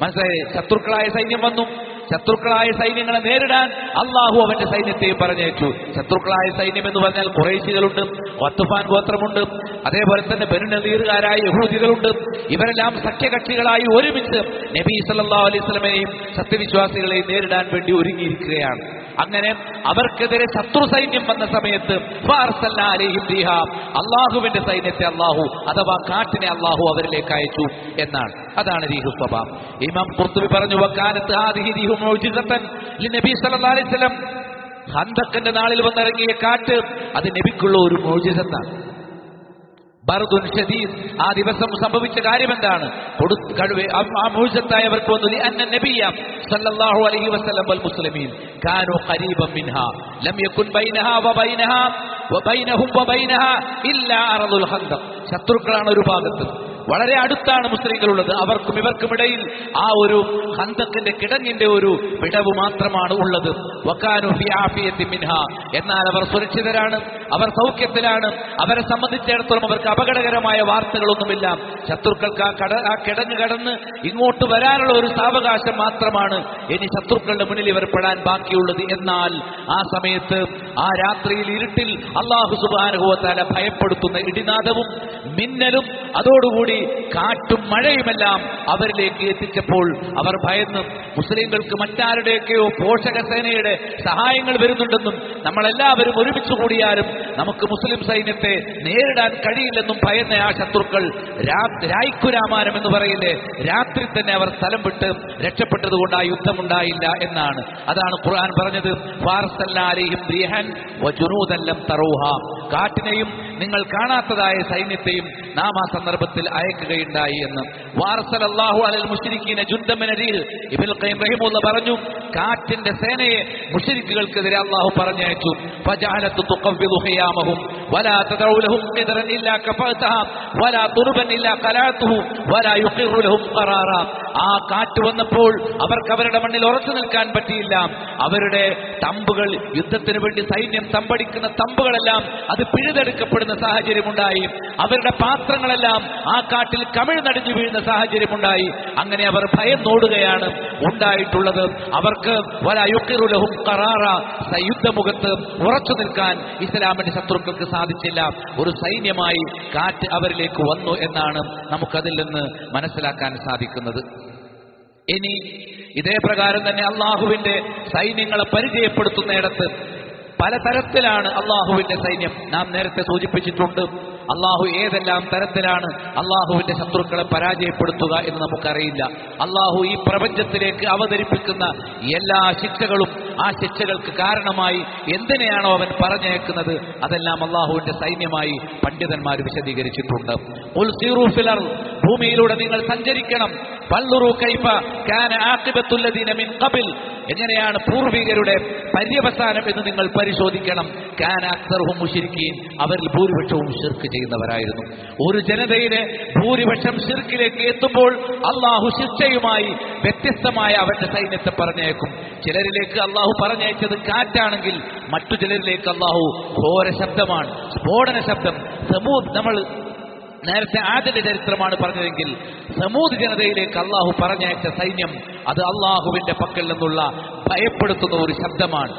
മനസ്സിലായി? ശത്രുക്കളായ സൈന്യം വന്നു. ശത്രുക്കളായ സൈന്യങ്ങളെ നേരിടാൻ അള്ളാഹു അവന്റെ സൈന്യത്തെയും പറഞ്ഞയച്ചു. ശത്രുക്കളായ സൈന്യം എന്ന് പറഞ്ഞാൽ ഖുറൈശികളുണ്ട്, ഖത്ഫാൻ ഗോത്രമുണ്ട്, അതേപോലെ തന്നെ ബനു നദീറുകാരായ യഹൂദികളുണ്ട്. ഇവരെല്ലാം സഖ്യകക്ഷികളായി ഒരുമിച്ച് നബി സല്ലല്ലാഹു അലൈഹി വസല്ലമയെയും സത്യവിശ്വാസികളെയും നേരിടാൻ വേണ്ടി ഒരുങ്ങിയിരിക്കുകയാണ്. അങ്ങനെ അവർക്കെതിരെ ശത്രു സൈന്യം വന്ന സമയത്ത് അള്ളാഹുവിന്റെ സൈന്യത്തെ അള്ളാഹു അഥവാ കാറ്റിനെ അള്ളാഹു അവരിലേക്ക് അയച്ചു എന്നാണ്. അതാണ് റീഹു സ്വഭാവം. ഇമാം ഖുർത്തുബി പറഞ്ഞു, വകാനത്ത് ഹാദിഹി റീഹു മുഅ്ജിസതൻ ലിനബി സല്ലല്ലാഹു അലൈഹി വസല്ലം. ഖന്തഖിന്റെ നാളിൽ വന്നിറങ്ങിയ കാറ്റ് അത് നബിക്കുള്ള ഒരു മുഅ്ജിസത്താണ്. ബർദുൻ ഷദീദ്, ആ ദിവസം സംഭവിച്ച കാര്യം എന്താണ്? ആ മുഅ്ജിസത്തായവർക്ക് വന്നു അന്ന നബിയ സല്ലല്ലാഹു അലൈഹി വസല്ലം വൽ മുസ്ലിമീൻ കാനൂ ഖരീബൻ മിൻഹാ ലം യകുൻ ബൈനഹാ വബൈനഹും വബൈനഹാ ഇല്ലാ അർദുൽ ഖന്തഖ്. ശത്രുക്കളാണ് ഒരു ഭാഗത്ത്, വളരെ അടുത്താണ് മുസ്ലിങ്ങളുള്ളത്, അവർക്കും ഇവർക്കും ഇടയിൽ ആ ഒരു ഖന്തഖിന്റെ കിടങ്ങിന്റെ ഒരു വിടവ് മാത്രമാണ് ഉള്ളത്. വകാനൂ ഫി ആഫിയത്തിൻ മിൻഹാ, എന്നാൽ അവർ സുരക്ഷിതരാണ്, അവർ സൗഖ്യത്തിലാണ്. അവരെ സംബന്ധിച്ചിടത്തോളം അവർക്ക് അപകടകരമായ വാർത്തകളൊന്നുമില്ല. ശത്രുക്കൾക്ക് ആ കിടങ്ങ് കടന്ന് ഇങ്ങോട്ട് വരാനുള്ള ഒരു സാവകാശം മാത്രമാണ് ഇനി ശത്രുക്കളുടെ മുന്നിൽ ഇവർ പെടാൻ ബാക്കിയുള്ളത്. എന്നാൽ ആ സമയത്ത് ആ രാത്രിയിൽ ഇരുട്ടിൽ അല്ലാഹു സുബ്ഹാനഹു വ തആല ഭയപ്പെടുത്തുന്ന ഇടിനാദവും മിന്നലും അതോടുകൂടി കാറ്റും മഴയുമെല്ലാം അവരിലേക്ക് എത്തിച്ചപ്പോൾ അവർ ഭയന്നു. മുസ്ലിങ്ങൾക്ക് മറ്റാരുടെയൊക്കെയോ പോഷക സേനയുടെ സഹായങ്ങൾ വരുന്നുണ്ടെന്നും നമ്മളെല്ലാവരും ഒരുമിച്ച് കൂടിയാലും നമുക്ക് മുസ്ലിം സൈന്യത്തെ നേരിടാൻ കഴിയില്ലെന്നും ഭയന്ന ആ ശത്രുക്കൾ രായ്ക്കുരാമാനം എന്ന് പറയില്ലേ, രാത്രി തന്നെ അവർ സ്ഥലം വിട്ട് രക്ഷപ്പെട്ടതുകൊണ്ട് ആ യുദ്ധമുണ്ടായില്ല എന്നാണ്. അതാണ് ഖുർആൻ പറഞ്ഞത്, ഫാർസൽനാ അലൈഹിം റീഹൻ വജുനൂദൻ ലം തറൂഹാ. കാറ്റിനെയും നിങ്ങൾ കാണാത്തതായ സൈന്യത്തെയും നാം ആ സന്ദർഭത്തിൽ അയക്കുകയുണ്ടായി എന്ന്. വാർസലല്ലാഹു അലൽ മുശ്രിക്കീന ജുന്ദൻ മിന റീഹ്. ഇബ്നുൽ ഖയ്യിം റഹിമഹുല്ലാഹ് പറഞ്ഞു, കാറ്റിന്റെ സേനയെ മുശ്രിക്കുകൾക്കെതിരെ അല്ലാഹു പറഞ്ഞയച്ചു. ഫജഅലതു തുഖവ്വിദു ഖിയാമഹും വലാ തദഉ ലഹും ഖിദറൻ ഇല്ലാ കഫഅതഹാ വലാ തുർബൻ ഇല്ലാ ഖലഅതുഹു വലാ യുഖിറു ലഹും ഖറാറ. ആ കാറ്റ് വന്നപ്പോൾ അവർക്ക് അവരുടെ മണ്ണിൽ ഉറച്ചു നിൽക്കാൻ പറ്റിയില്ല. അവരുടെ തമ്പുകൾ, യുദ്ധത്തിന് വേണ്ടി സൈന്യം തമ്പടിക്കുന്ന തമ്പുകളെല്ലാം അത് പിഴുതെടുക്കപ്പെടുന്ന സാഹചര്യമുണ്ടായി. അവരുടെ പാത്രങ്ങളെല്ലാം ആ കാറ്റിൽ കമിഴ്ന്നടിഞ്ഞു വീഴുന്ന സാഹചര്യമുണ്ടായി. അങ്ങനെ അവർ ഭയന്നോടുകയാണ് ഉണ്ടായിട്ടുള്ളത്. അവർക്ക് വലാ യുഖിറു ലഹും ഖറാറ, യുദ്ധമുഖത്ത് ഉറച്ചു നിൽക്കാൻ ഇസ്ലാമിന്റെ ശത്രുക്കൾക്ക് സാധിച്ചില്ല. ഒരു സൈന്യമായി കാറ്റ് അവരിലേക്ക് വന്നു എന്നാണ് നമുക്കതിൽ നിന്ന് മനസ്സിലാക്കാൻ സാധിക്കുന്നത്. ഇനി ഇതേ പ്രകാരം തന്നെ അള്ളാഹുവിന്റെ സൈന്യങ്ങളെ പരിചയപ്പെടുത്തുന്നിടത്ത് പലതരത്തിലാണ് അള്ളാഹുവിന്റെ സൈന്യം. നാം നേരത്തെ സൂചിപ്പിച്ചിട്ടുണ്ട്, അള്ളാഹു ഏതെല്ലാം തരത്തിലാണ് അള്ളാഹുവിന്റെ ശത്രുക്കളെ പരാജയപ്പെടുത്തുക എന്ന് നമുക്കറിയില്ല. അള്ളാഹു ഈ പ്രപഞ്ചത്തിലേക്ക് അവതരിപ്പിക്കുന്ന എല്ലാ ശിക്ഷകളും ആ ശിക്ഷകൾക്ക് കാരണമായി എന്തിനെയാണോ അവൻ പറഞ്ഞേക്കുന്നത് അതെല്ലാം അള്ളാഹുവിന്റെ സൈന്യമായി പണ്ഡിതന്മാർ വിശദീകരിച്ചിട്ടുണ്ട്. ഖുൽ സീറൂ ഫിൽ അർദ്, ഭൂമിയിലൂടെ നിങ്ങൾ സഞ്ചരിക്കണം. ഫൻദുറൂ കൈഫ കാന ആഖിബത്തുൽ ലദീന മിൻ ഖബൽ, എങ്ങനെയാണ് പൂർവികരുടെ പര്യവസാനം എന്ന് നിങ്ങൾ പരിശോധിക്കണം. കാന അക്സറുഹും മുശ്രിക്കീൻ, അവരിൽ ഭൂരിപക്ഷവും ശിർക്ക് ചെയ്യുന്നവരായിരുന്നു. ഒരു ജനതയിലെ ഭൂരിപക്ഷം ശിർക്കിലേക്ക് എത്തുമ്പോൾ അള്ളാഹു ശിക്ഷയുമായി വ്യത്യസ്തമായ അവന്റെ സൈന്യത്തെ പറഞ്ഞേക്കും. ചിലരിലേക്ക് അള്ളാഹു പറഞ്ഞയച്ചത് കാറ്റാണെങ്കിൽ മറ്റു ചിലരിലേക്ക് അള്ളാഹു ഘോര ശബ്ദമാണ്, സ്ഫോടന ശബ്ദം. സമൂദ്, നമ്മൾ നേരത്തെ ആദിന്റെ ചരിത്രമാണ് പറഞ്ഞതെങ്കിൽ സമൂദ് ജനതയിലേക്ക് അള്ളാഹു പറഞ്ഞയച്ച സൈന്യം അത് അള്ളാഹുവിന്റെ പക്കൽ നിന്നുള്ള ഭയപ്പെടുത്തുന്ന ഒരു ശബ്ദമാണ്.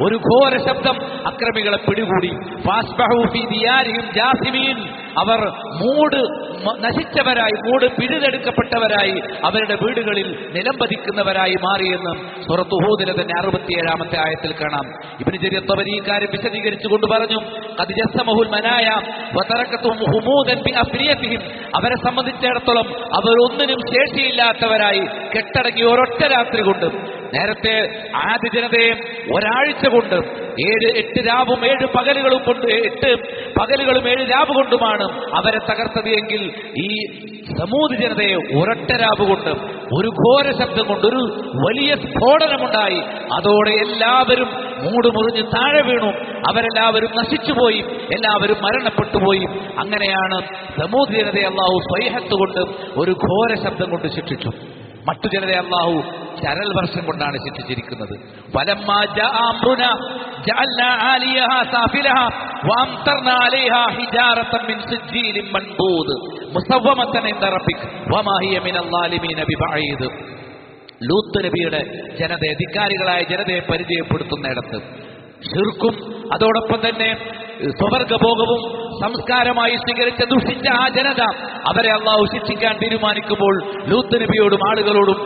ഒരു ഘോര ശബ്ദം അക്രമികളെ പിടികൂടി. അവർ നശിച്ചവരായി, പിഴുതെടുക്കപ്പെട്ടവരായി, അവരുടെ വീടുകളിൽ നിലംപതിക്കുന്നവരായി മാറിയെന്ന് സൂറത്ത് ഹൂദിലെ തന്നെ 67-ാമത്തെ ആയത്തിൽ കാണാം. ഇബ്നു ജരീർ തബരി കാര്യം വിശദീകരിച്ചുകൊണ്ട് പറഞ്ഞു, ഖദ് ജസ്സമഹുൽ മനായ വതറകതുഹും ഹുമൂദൻ ബിഅഫ്രിയതിഹിം, അവരെ സംബന്ധിച്ചിടത്തോളം അവർ ഒന്നിനും ശേഷിയില്ലാത്തവരായി കെട്ടടങ്ങി ഒരൊറ്റ രാത്രി കൊണ്ട്. നേരത്തെ ആദ്യ ജനതയെ ഒരാഴ്ച കൊണ്ട് 8 രാവും 7 പകലുകളും കൊണ്ട് 8 പകലുകളും 7 രാവ് കൊണ്ടുമാണ് അവരെ തകർത്തത് എങ്കിൽ ഈ സമൂദ് ജനതയെ ഒരൊറ്റ രാവ് കൊണ്ട്, ഒരു ഘോര ശബ്ദം കൊണ്ട്, ഒരു വലിയ സ്ഫോടനമുണ്ടായി. അതോടെ എല്ലാവരും മൂടുമുറിഞ്ഞ് താഴെ വീണു. അവരെല്ലാവരും നശിച്ചുപോയി, എല്ലാവരും മരണപ്പെട്ടുപോയി. അങ്ങനെയാണ് സമൂദ് ജനതയെ അല്ലാഹു സ്വൈഹത്ത് കൊണ്ട്, ഒരു ഘോര ശബ്ദം കൊണ്ട് ശിക്ഷിച്ചു. മറ്റു ജനതയെ അല്ലാഹു ചരൽ വർഷം കൊണ്ടാണ് ശിക്ഷിച്ചിരിക്കുന്നത്. ഫലമ്മാ ജാഅ അംറുനാ ജഅൽനാ ആലിയഹാ സാഫിലഹാ വഅംതർനാ അലൈഹാ ഹിജാറതൻ മിൻ സിജ്ജീലിൻ മൻദൂദ് മുസവ്വമതൻ ഇൻദ റബ്ബിക വമാ ഹിയ മിനൽ ളാലിമീന ബിബഈദ്. ലൂത്ത് നബിയുടെ ജനതയെ, ധിക്കാരികളായ ജനതയെ പരിചയപ്പെടുത്തുന്നിടത്ത് ശിർക്കും അതോടൊപ്പം തന്നെ സ്വവർഗഭോഗവും സംസ്കാരമായി സ്വീകരിച്ച ദുഷിച്ച ആ ജനത, അവരെ അള്ളാഹു ശിക്ഷിക്കാൻ തീരുമാനിക്കുമ്പോൾ ലൂത്ത് നബിയോടും ആളുകളോടും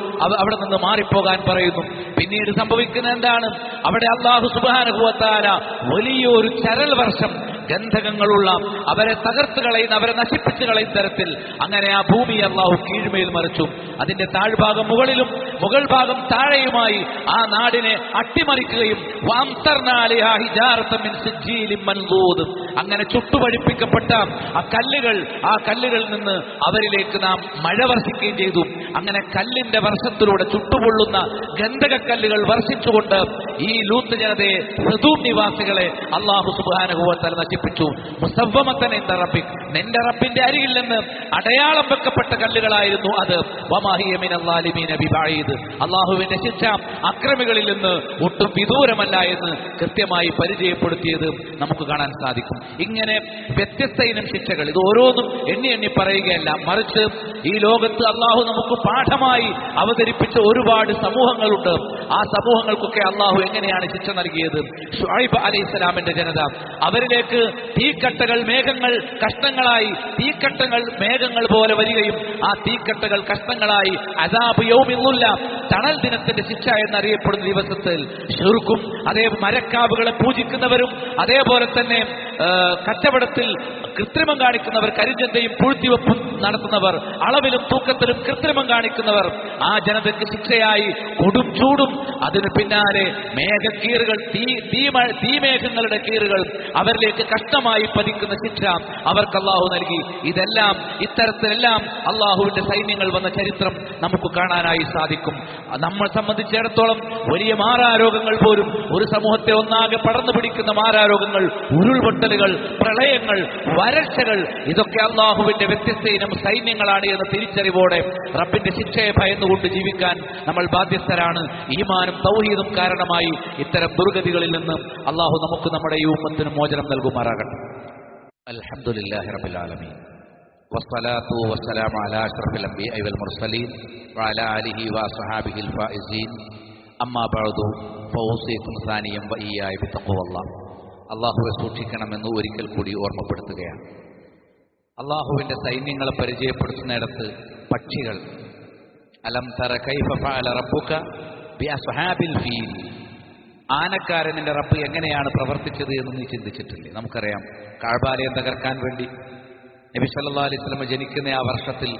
അവിടെ നിന്ന് മാറിപ്പോകാൻ പറയുന്നു. പിന്നീട് സംഭവിക്കുന്ന എന്താണ്? അവിടെ അള്ളാഹു സുബ്ഹാനഹു വ തആല വലിയൊരു ചരൽ വർഷം ഗന്ധകങ്ങളുള്ള, അവരെ തകർത്ത് കളയുന്ന, അവരെ നശിപ്പിച്ചു കളയുന്ന തരത്തിൽ അങ്ങനെ ആ ഭൂമി അള്ളാഹു കീഴ്മേൽ മറിച്ചു. അതിന്റെ താഴ്ഭാഗം മുകളിലും മുകൾ ഭാഗം താഴെയുമായി ആ നാടിനെ അട്ടിമറിക്കുകയും അങ്ങനെ ചുട്ടുപഴിപ്പിക്കപ്പെട്ട ആ കല്ലുകളിൽ നിന്ന് അവരിലേക്ക് നാം മഴ വർഷിക്കുകയും ചെയ്തു. അങ്ങനെ കല്ലിന്റെ വർഷത്തിലൂടെ ചുട്ടുപൊള്ളുന്ന ഗന്ധകക്കല്ലുകൾ വർഷിച്ചുകൊണ്ട് ഈ ലൂത്ത് ജനതയെ, സദൂം നിവാസികളെ അല്ലാഹു സുബ്ഹാനഹു വ തആല നശിപ്പിച്ചു. മുസവ്വമതൻ ഇൻദ റബ്ബിക്, നിന്റെ റബ്ബിന്റെ അരികിൽ നിന്ന് അടയാളം വെക്കപ്പെട്ട കല്ലുകളായിരുന്നു അത്. വമാ ഹിയ മിനൽ ളാലിമീന ബിബഈദ്, അല്ലാഹുവിന്റെ ശിക്ഷ അക്രമികളിൽ നിന്ന് ഒട്ടും വിദൂരമല്ല എന്ന് കൃത്യമായി പരിചയപ്പെടുത്തിയത് നമുക്ക് കാണാൻ സാധിക്കും. ഇങ്ങനെ വ്യത്യസ്ത ഇനം ശിക്ഷകൾ, ഇത് ഓരോന്നും എണ്ണി എണ്ണി പറയുകയല്ല, മറിച്ച് ഈ ലോകത്ത് അള്ളാഹു നമുക്ക് പാഠമായി അവതരിപ്പിച്ച ഒരുപാട് സമൂഹങ്ങളുണ്ട്. ആ സമൂഹങ്ങൾക്കൊക്കെ അള്ളാഹു എങ്ങനെയാണ് ശിക്ഷ നൽകിയത്? ശുഐബ് അലൈഹിസ്സലാമിന്റെ ജനത, അവരിലേക്ക് തീക്കട്ടകൾ മേഘങ്ങൾ കഷ്ണങ്ങളായി, തീക്കട്ടകൾ മേഘങ്ങൾ പോലെ വരികയും ആ തീക്കട്ടകൾ കഷ്ണങ്ങളായി അദാബ് യൗമിൽ തണൽ ദിനത്തിന്റെ ശിക്ഷ എന്നറിയപ്പെടുന്ന ദിവസത്തിൽ ശിർക്കും, അതേ മരക്കാവുകളെ പൂജിക്കുന്നവരും അതേപോലെ തന്നെ കച്ചവടത്തിൽ കൃത്രിമം കാണിക്കുന്നവർ, കരിഞ്ചന്തയും പൂഴ്ത്തിവെപ്പും നടത്തുന്നവർ, അളവിലും തൂക്കത്തിലും കൃത്രിമം കാണിക്കുന്നവർ, ആ ജനതയ്ക്ക് ശിക്ഷയായി കൊടും ചൂടും അതിന് പിന്നാലെ മേഘക്കീറുകൾ, തീമേഘങ്ങളുടെ കീറുകൾ അവരിലേക്ക് കഷ്ടമായി പതിക്കുന്ന ശിക്ഷ അവർക്ക് അള്ളാഹു നൽകി. ഇതെല്ലാം ഇത്തരത്തിലെല്ലാം അള്ളാഹുവിന്റെ സൈന്യങ്ങൾ വന്ന ചരിത്രം നമുക്ക് കാണാനായി സാധിക്കും. നമ്മൾ സംബന്ധിച്ചിടത്തോളം വലിയ മാറാരോഗങ്ങൾ പോലും, ഒരു സമൂഹത്തെ ഒന്നാകെ പടർന്നു പിടിക്കുന്ന മാറാരോഗങ്ങൾ, ഉരുൾപൊട്ടലുകൾ, പ്രളയങ്ങൾ, വരൾച്ചകൾ, ഇതൊക്കെ അള്ളാഹുവിന്റെ വ്യത്യസ്ത ഇനം സൈന്യങ്ങളാണ് എന്ന തിരിച്ചറിവോടെ റബ്ബിന്റെ ശിക്ഷയെ ഭയന്നുകൊണ്ട് ജീവിക്കാൻ നമ്മൾ ബാധ്യസ്ഥരാണ്. ഈമാനും തൗഹീദും കാരണമായി ഇത്തരം ദുർഗതികളിൽ നിന്ന് അള്ളാഹു നമുക്ക്, നമ്മുടെ ഈ ഉമ്മത്തിന് മോചനം നൽകുമാറാകട്ടെ. അൽഹംദുലില്ലാഹി റബ്ബിൽ ആലമീൻ വസ്സലാത്തു വസ്സലാമു അലാ അഷ്റഫിൽ അംബിയാഇ വൽ മുർസലീൻ വഅലാ ആലിഹി വഅസ്ഹാബിഹിൽ ഫായിസീൻ അമ്മാ ബഅദു ഫൗസീകും സാനിയം വഇയ്യായ ബിത്തഖ്വല്ലാഹ്. അള്ളാഹുവെ സൂക്ഷിക്കണമെന്ന് ഒരിക്കൽ കൂടി ഓർമ്മപ്പെടുത്തുകയാണ്. അള്ളാഹുവിന്റെ സൈന്യങ്ങളെ പരിചയപ്പെടുത്തുന്നിടത്ത് പക്ഷികൾ, അലം തറ കൈഫ ഫഅല റബ്ബുക ബിഅസ്ഹാബിൽ ഫീൽ, ആനക്കാരനിന്റെ റബ്ബ് എങ്ങനെയാണ് പ്രവർത്തിച്ചത് എന്ന് നീ ചിന്തിച്ചിട്ടില്ലേ? നമുക്കറിയാം, കഅബാലയം തകർക്കാൻ വേണ്ടി നബി സല്ലല്ലാഹു അലൈഹി വസല്ലം ജനിക്കുന്ന ആ വർഷത്തിൽ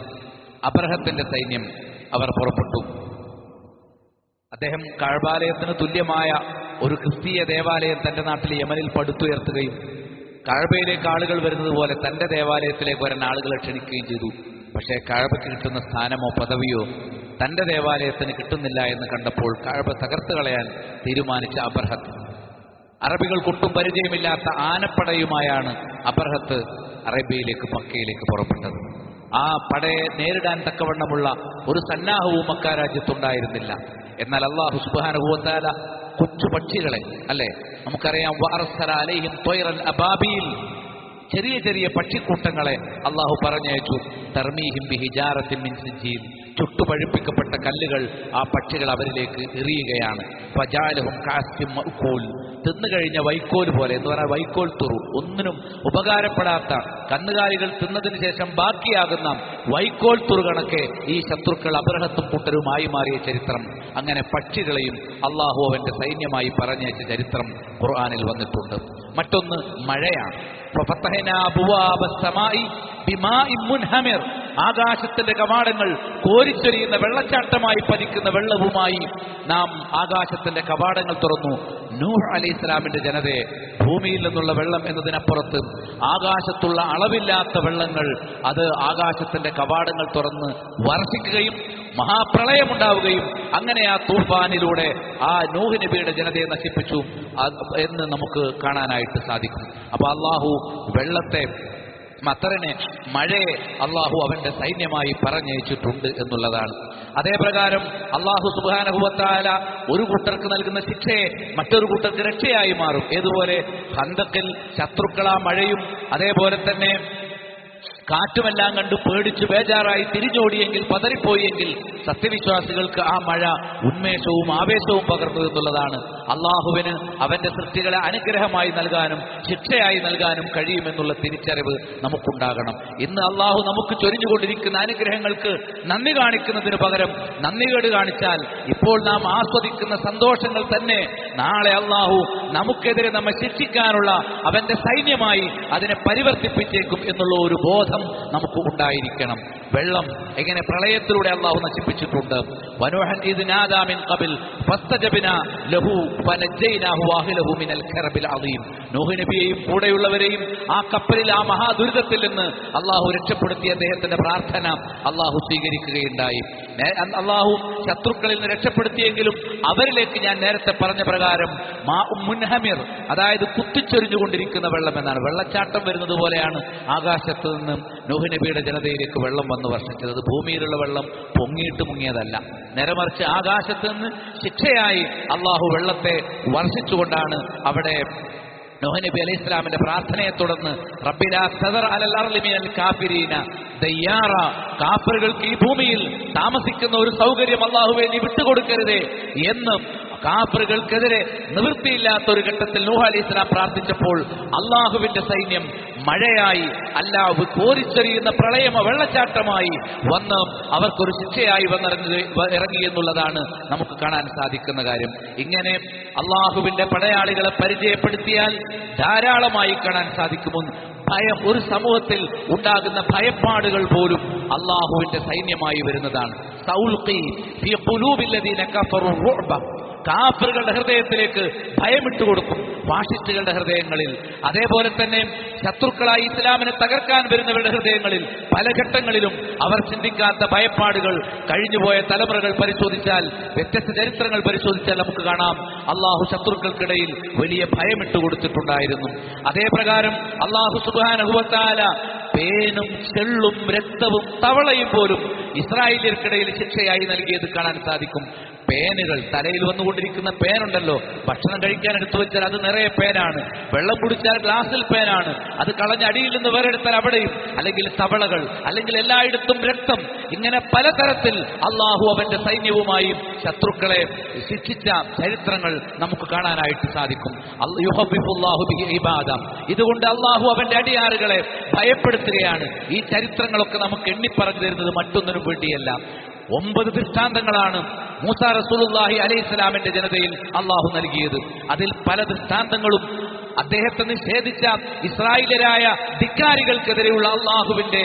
അബ്രഹത്തിന്റെ സൈന്യം അവർ പുറപ്പെട്ടു. അദ്ദേഹം കഅബാലയത്തിന് തുല്യമായ ഒരു ക്രിസ്തീയ ദേവാലയം തന്റെ നാട്ടിൽ യമനിൽ പടുത്തുയർത്തുകയും കഅബയിലേക്ക് ആളുകൾ വരുന്നത് പോലെ തന്റെ ദേവാലയത്തിലേക്ക് വരാൻ ആളുകളെ ക്ഷണിക്കുകയും ചെയ്തു. പക്ഷേ കഅബയ്ക്ക് കിട്ടുന്ന സ്ഥാനമോ പദവിയോ തന്റെ ദേവാലയത്തിന് കിട്ടുന്നില്ല എന്ന് കണ്ടപ്പോൾ കഅബ തകർത്ത് കളയാൻ തീരുമാനിച്ച അബ്രഹത്ത്, അറബികൾക്കൊട്ടും പരിചയമില്ലാത്ത ആനപ്പടയുമായാണ് അബ്രഹത്ത് അറേബ്യയിലേക്ക്, മക്കയിലേക്ക് പുറപ്പെട്ടത്. ആ പടയെ നേരിടാൻ തക്കവണ്ണമുള്ള ഒരു സന്നാഹവും മക്കാരാജ്യത്തുണ്ടായിരുന്നില്ല. എന്നാൽ അല്ലാഹു സുബ്ഹാനഹു വ തആല കൊച്ചു പക്ഷികളെ, അല്ലെ, നമുക്കറിയാം, വഅർസല അലൈഹിം ത്വയ്റൻ അബാബീൽ, ചെറിയ ചെറിയ പക്ഷിക്കൂട്ടങ്ങളെ അള്ളാഹു പറഞ്ഞയച്ചു. തർമീഹിം ബിഹിജാറത്തിൻ മിൻ സിജ്ജീൽ, ചുട്ടുപഴുപ്പിക്കപ്പെട്ട കല്ലുകൾ ആ പക്ഷികൾ അവരിലേക്ക് എറിയുകയാണ്. ഫജഅലഹും കഅസ്ഫിൻ മഅ്കൂൽ, തിന്നുകഴിഞ്ഞ വൈക്കോൽ പോലെ, എന്ന് പറഞ്ഞാൽ വൈക്കോൽ തുറു, ഒന്നിനും ഉപകാരപ്പെടാത്ത, കന്നുകാലികൾ തിന്നതിന് ശേഷം ബാക്കിയാകുന്ന വൈക്കോൽ തുറു കണക്കെ ഈ ശത്രുക്കൾ അബ്രഹത്തും കൂട്ടരുമായി മാറിയ ചരിത്രം. അങ്ങനെ പക്ഷികളെയും അള്ളാഹു അവന്റെ സൈന്യമായി പറഞ്ഞയച്ച ചരിത്രം ഖുർആനിൽ വന്നിട്ടുണ്ട്. മറ്റൊന്ന് മഴയാണ്. ആകാശത്തിന്റെ കവാടങ്ങൾ കോരിച്ചൊരിയുന്ന വെള്ളച്ചാട്ടമായി പതിക്കുന്ന വെള്ളവുമായി നാം ആകാശത്തിന്റെ കവാടങ്ങൾ തുറന്നു. നൂഹ് അലൈഹിസ്സലാമിന്റെ ജനതയെ ഭൂമിയിൽ നിന്നുള്ള വെള്ളം എന്നതിനപ്പുറത്ത് ആകാശത്തുള്ള അളവില്ലാത്ത വെള്ളങ്ങൾ അത് ആകാശത്തിന്റെ കവാടങ്ങൾ തുറന്ന് വർഷിക്കുകയും മഹാപ്രളയമുണ്ടാവുകയും അങ്ങനെ ആ തൂഫാനിലൂടെ ആ നൂഹ് നബിയുടെ ജനതയെ നശിപ്പിച്ചു എന്ന് നമുക്ക് കാണാനായിട്ട് സാധിക്കും. അപ്പൊ അള്ളാഹു വെള്ളത്തെ, മത്തറിനെ, മഴയെ അള്ളാഹു അവന്റെ സൈന്യമായി പറഞ്ഞയച്ചിട്ടുണ്ട് എന്നുള്ളതാണ്. അതേപ്രകാരം അള്ളാഹു സുബ്ഹാനഹു വ തആല ഒരു കൂട്ടർക്ക് നൽകുന്ന ശിക്ഷയെ മറ്റൊരു കൂട്ടർക്ക് രക്ഷയായി മാറും. ഏതുപോലെ ഖന്തഖിൽ ശത്രുക്കളാ മഴയും അതേപോലെ തന്നെ കാറ്റുമെല്ലാം കണ്ട് പേടിച്ചു ബേജാറായി തിരിഞ്ഞോടിയെങ്കിൽ, പതറിപ്പോയെങ്കിൽ സത്യവിശ്വാസികൾക്ക് ആ മഴ ഉന്മേഷവും ആവേശവും പകർന്നു എന്നുള്ളതാണ്. അള്ളാഹുവിന് അവന്റെ സൃഷ്ടികളെ അനുഗ്രഹമായി നൽകാനും ശിക്ഷയായി നൽകാനും കഴിയുമെന്നുള്ള തിരിച്ചറിവ് നമുക്കുണ്ടാകണം. ഇന്ന് അള്ളാഹു നമുക്ക് ചൊരിഞ്ഞുകൊണ്ടിരിക്കുന്ന അനുഗ്രഹങ്ങൾക്ക് നന്ദി കാണിക്കുന്നതിന് പകരം നന്ദികേട് കാണിച്ചാൽ ഇപ്പോൾ നാം ആസ്വദിക്കുന്ന സന്തോഷങ്ങൾ തന്നെ നാളെ അള്ളാഹു നമുക്കെതിരെ നമ്മെ ശിക്ഷിക്കാനുള്ള അവന്റെ സൈന്യമായി അതിനെ പരിവർത്തിപ്പിച്ചേക്കും എന്നുള്ള ഒരു ബോധം നമുക്ക് ഉണ്ടായിരിക്കണം. വെള്ളം എങ്ങനെ പ്രളയത്തിലൂടെ അള്ളാഹു നശിപ്പിച്ചിട്ടുണ്ട്. വനൂഹൻ ഇദ് നാദാ മിൻ ഖബൽ ഫസ്തജബ്നാ ലഹു ഫനജയ്നാഹു വഅഹ്ലഹു മിനൽ കറബിൽ അദീം. നൂഹ് നബിയെയും കൂടെയുള്ളവരെയും ആ കപ്പലിൽ ആ മഹാദുരിതത്തിൽ നിന്ന് അള്ളാഹു രക്ഷപ്പെടുത്തിയ അദ്ദേഹത്തിന്റെ പ്രാർത്ഥന അള്ളാഹു സ്വീകരിക്കുകയുണ്ടായി. അള്ളാഹു ശത്രുക്കളിൽ നിന്ന് രക്ഷപ്പെടുത്തിയെങ്കിലും അവരിലേക്ക് ഞാൻ നേരത്തെ പറഞ്ഞ പ്രകാരം മുൻഹമിർ, അതായത് കുത്തിച്ചൊരിഞ്ഞുകൊണ്ടിരിക്കുന്ന വെള്ളം എന്നാണ്. വെള്ളച്ചാട്ടം വരുന്നത് പോലെയാണ് ആകാശത്ത് നിന്ന് നൂഹ് നബിയുടെ ജനതയിലേക്ക് വെള്ളം വന്ന് വർഷിച്ചത്. അത് ഭൂമിയിലുള്ള വെള്ളം പൊങ്ങിയിട്ട് മുങ്ങിയതല്ല, നേരെമറിച്ച് ആകാശത്ത് നിന്ന് ശിക്ഷയായി അള്ളാഹു വെള്ളത്തെ വർഷിച്ചുകൊണ്ടാണ് അവിടെ നൂഹ് നബി അലൈഹി ഇസ്ലാമിന്റെ പ്രാർത്ഥനയെ തുടർന്ന് റബ്ബിലാ തദർ അലൽ അർളി മിനൽ കാഫിരീന ദയ്യാറ, കാഫിറുകൾക്ക് ഈ ഭൂമിയിൽ താമസിക്കുന്ന ഒരു സൗകര്യം അള്ളാഹുവേ നീ വിട്ടുകൊടുക്കരുതേ എന്ന് കാഫിറുകൾക്കെതിരെ നിവൃത്തിയില്ലാത്ത ഒരു ഘട്ടത്തിൽ നൂഹ് അലൈഹി ഇസ്ലാം പ്രാർത്ഥിച്ചപ്പോൾ അള്ളാഹുവിന്റെ സൈന്യം മഴയായി, അല്ലാഹു കോരിച്ചെറിയുന്ന പ്രളയമ വെള്ളച്ചാട്ടമായി വന്ന് അവർക്കൊരു ശിക്ഷയായി ഇറങ്ങി എന്നുള്ളതാണ് നമുക്ക് കാണാൻ സാധിക്കുന്ന കാര്യം. ഇങ്ങനെ അള്ളാഹുവിന്റെ പടയാളികളെ പരിചയപ്പെടുത്തിയാൽ ധാരാളമായി കാണാൻ സാധിക്കുമോ ഭയം. ഒരു സമൂഹത്തിൽ ഉണ്ടാകുന്ന ഭയപ്പാടുകൾ പോലും അള്ളാഹുവിന്റെ സൈന്യമായി വരുന്നതാണ്. സൗൽഖി ഫീ ഖുലൂബിൽ ലദീന കഫറു റുഅബ, കാഫിറുകളുടെ ഹൃദയത്തിലേക്ക് ഭയമിട്ട് കൊടുക്കും ഫാഷിസ്റ്റുകളുടെ ഹൃദയങ്ങളിൽ. അതേപോലെ തന്നെ ശത്രുക്കളായി ഇസ്ലാമിനെ തകർക്കാൻ വരുന്നവരുടെ ഹൃദയങ്ങളിൽ പല ഘട്ടങ്ങളിലും അവർ ചിന്തിക്കാത്ത ഭയപ്പാടുകൾ കഴിഞ്ഞുപോയ തലമുറകൾ പരിശോധിച്ചാൽ, വ്യത്യസ്ത ചരിത്രങ്ങൾ പരിശോധിച്ചാൽ നമുക്ക് കാണാം അള്ളാഹു ശത്രുക്കൾക്കിടയിൽ വലിയ ഭയമിട്ട് കൊടുത്തിട്ടുണ്ടായിരുന്നു. അതേ പ്രകാരം അള്ളാഹു സുബ്ഹാനഹു വ തആല പേനും ചെള്ളും രക്തവും തവളയും പോലും ഇസ്രായേലിയർക്കിടയിൽ ശിക്ഷയായി നൽകിയത് കാണാൻ സാധിക്കും. പേനുകൾ, തലയിൽ വന്നുകൊണ്ടിരിക്കുന്ന പേനുണ്ടല്ലോ, ഭക്ഷണം കഴിക്കാൻ എടുത്തു വെച്ചാൽ അത് നിറയെ പേനാണ്, വെള്ളം കുടിച്ചാൽ ഗ്ലാസിൽ പേനാണ്, അത് കളഞ്ഞ് അടിയിൽ നിന്ന് വേറെ എടുത്താൽ അവിടെയും, അല്ലെങ്കിൽ തവളകൾ, അല്ലെങ്കിൽ എല്ലായിടത്തും രക്തം. ഇങ്ങനെ പലതരത്തിൽ അള്ളാഹു അവന്റെ സൈന്യവുമായും ശത്രുക്കളെ ശിക്ഷിച്ച ചരിത്രങ്ങൾ നമുക്ക് കാണാനായിട്ട് സാധിക്കും. ഇതുകൊണ്ട് അള്ളാഹു അവന്റെ അടിയാറുകളെ ഭയപ്പെടുത്തുകയാണ്. ഈ ചരിത്രങ്ങളൊക്കെ നമുക്ക് എണ്ണിപ്പറഞ്ഞു തരുന്നത് മറ്റൊന്നിനും വേണ്ടിയല്ല. 9 ദൃഷ്ടാന്തങ്ങളാണ് മൂസാ റസൂലുള്ളാഹി അലൈഹിസ്സലാമിന്റെ ജനതയിൽ അള്ളാഹു നൽകിയത്. അതിൽ പല ദൃഷ്ടാന്തങ്ങളും അദ്ദേഹത്തെ നിഷേധിച്ച ഇസ്രായേലരായ ധിക്കാരികൾക്കെതിരെയുള്ള അള്ളാഹുവിന്റെ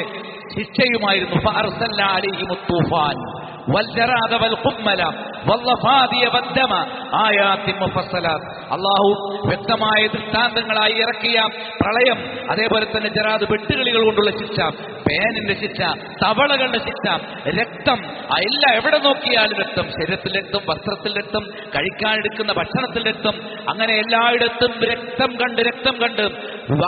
ശിക്ഷയുമായിരുന്നു. ഫഅർസൽനാ അലൈഹിമുത് തൂഫാൻ വൽജറാദ വൽഖുമ്മല വല്ലഫാദിയ വദ്ദമ ആയാത്തിൻ മുഫസ്സലാത്ത്. അള്ളാഹു വ്യക്തമായ ദൃഷ്ടാന്തങ്ങളായി ഇറക്കിയ പ്രളയം, അതേപോലെ തന്നെ ജറാദ്, വെട്ടുകിളികൾ കൊണ്ടുള്ള ശിക്ഷ, പേനിന്റെ ശിക്ഷ, തവളകളുടെ ശിക്ഷ, രക്തം, എല്ലാം എവിടെ നോക്കിയാലും രക്തം, ശരീരത്തിൽ രക്തം, വസ്ത്രത്തിൽ രക്തം, കഴിക്കാനെടുക്കുന്ന ഭക്ഷണത്തിൽ രക്തം, അങ്ങനെ എല്ലായിടത്തും രക്തം കണ്ട്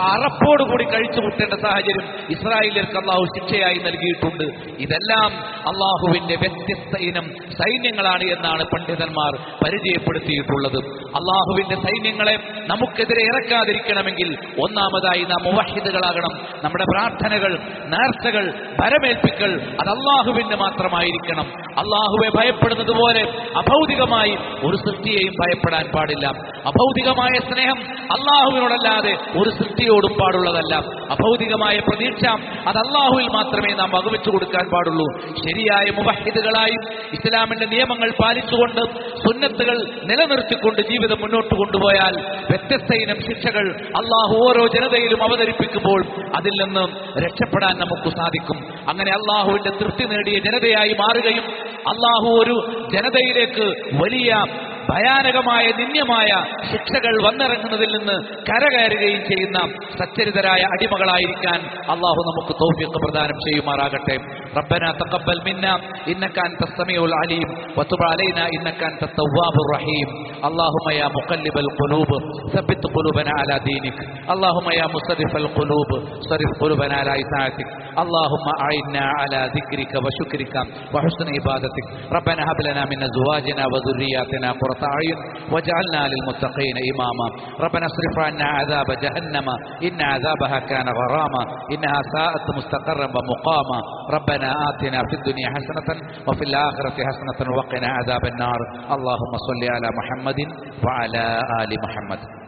അറപ്പോടുകൂടി കഴിച്ചു കൂട്ടേണ്ട സാഹചര്യം ഇസ്രായേലിയർക്ക് അള്ളാഹു ശിക്ഷയായി നൽകിയിട്ടുണ്ട്. ഇതെല്ലാം അള്ളാഹുവിന്റെ വ്യത്യസ്ത ഇനം സൈന്യങ്ങളാണ് എന്നാണ് പണ്ഡിതന്മാർ പരിചയപ്പെടുത്തിയിട്ടുള്ളത്. അള്ളാഹുവിന്റെ സൈന്യങ്ങളെ നമുക്കെതിരെ ഇറക്കാതിരിക്കണമെങ്കിൽ ഒന്നാമതായി നാം മുവഹിദുകളാകണം. നമ്മുടെ പ്രാർത്ഥനകൾ, നേർച്ചകൾ, ഭരമേൽപ്പിക്കൽ അത് അള്ളാഹുവിന് മാത്രമായിരിക്കണം. അള്ളാഹുവെ ഭയപ്പെടുന്നത് പോലെ അഭൗതികമായി ഒരു സൃഷ്ടിയെയും ഭയപ്പെടാൻ പാടില്ല. അഭൗതികമായ സ്നേഹം അള്ളാഹുവിനോടല്ലാതെ ഒരു സൃഷ്ടിയോടും പാടുള്ളതല്ല. അഭൗതികമായ പ്രതീക്ഷ അത് അള്ളാഹുവിൽ മാത്രമേ നാം വകവെച്ചു കൊടുക്കാൻ പാടുള്ളൂ. ശരിയായ മുവഹിദുകളായി ഇസ്ലാമിന്റെ നിയമങ്ങൾ പാലിച്ചുകൊണ്ട് സുന്നത്തുകൾ നിലനിർത്തിക്കൊണ്ട് ജീവിതം മുന്നോട്ട് കൊണ്ടുപോയാൽ വ്യത്യസ്ത ഇനം ശിക്ഷകൾ അള്ളാഹു ഓരോ ജനതയിലും അവതരിപ്പിക്കുമ്പോൾ അതിൽ നിന്ന് രക്ഷപ്പെടാൻ നമുക്ക് സാധിക്കും. അങ്ങനെ അള്ളാഹുവിന്റെ തൃപ്തി നേടിയ ജനതയായി മാറുകയും അള്ളാഹു ഒരു ജനതയിലേക്ക് വലിയ ഭയാനകമായ നിന്ദ്യമായ ശിക്ഷകൾ വന്നിറങ്ങുന്നതിൽ നിന്ന് കരകയറുകയും ചെയ്യുന്ന സച്ചരിതരായ അടിമകളായിരിക്കാൻ അള്ളാഹു നമുക്ക് തൗഫീഖ് പ്രദാനം ചെയ്യുമാറാകട്ടെ. ربنا تقبل منا إنك أنت السميع العليم وتب علينا إنك أنت التواب الرحيم. اللهم يا مقلب القلوب ثبت قلوبنا على دينك. اللهم يا مصرف القلوب صرف قلوبنا على إطاعتك. اللهم أعنا على ذكرك وشكرك وحسن عبادتك. ربنا هب لنا من أزواجنا وذرياتنا قرة أعين واجعلنا للمتقين إماما. ربنا اصرف عنا عذاب جهنم إن عذابها كان غراما إنها ساءت مستقرا ومقاما. ربنا آتنا في الدنيا حسنة وفي الآخرة حسنة وقنا عذاب النار. اللهم صل على محمد وعلى آل محمد.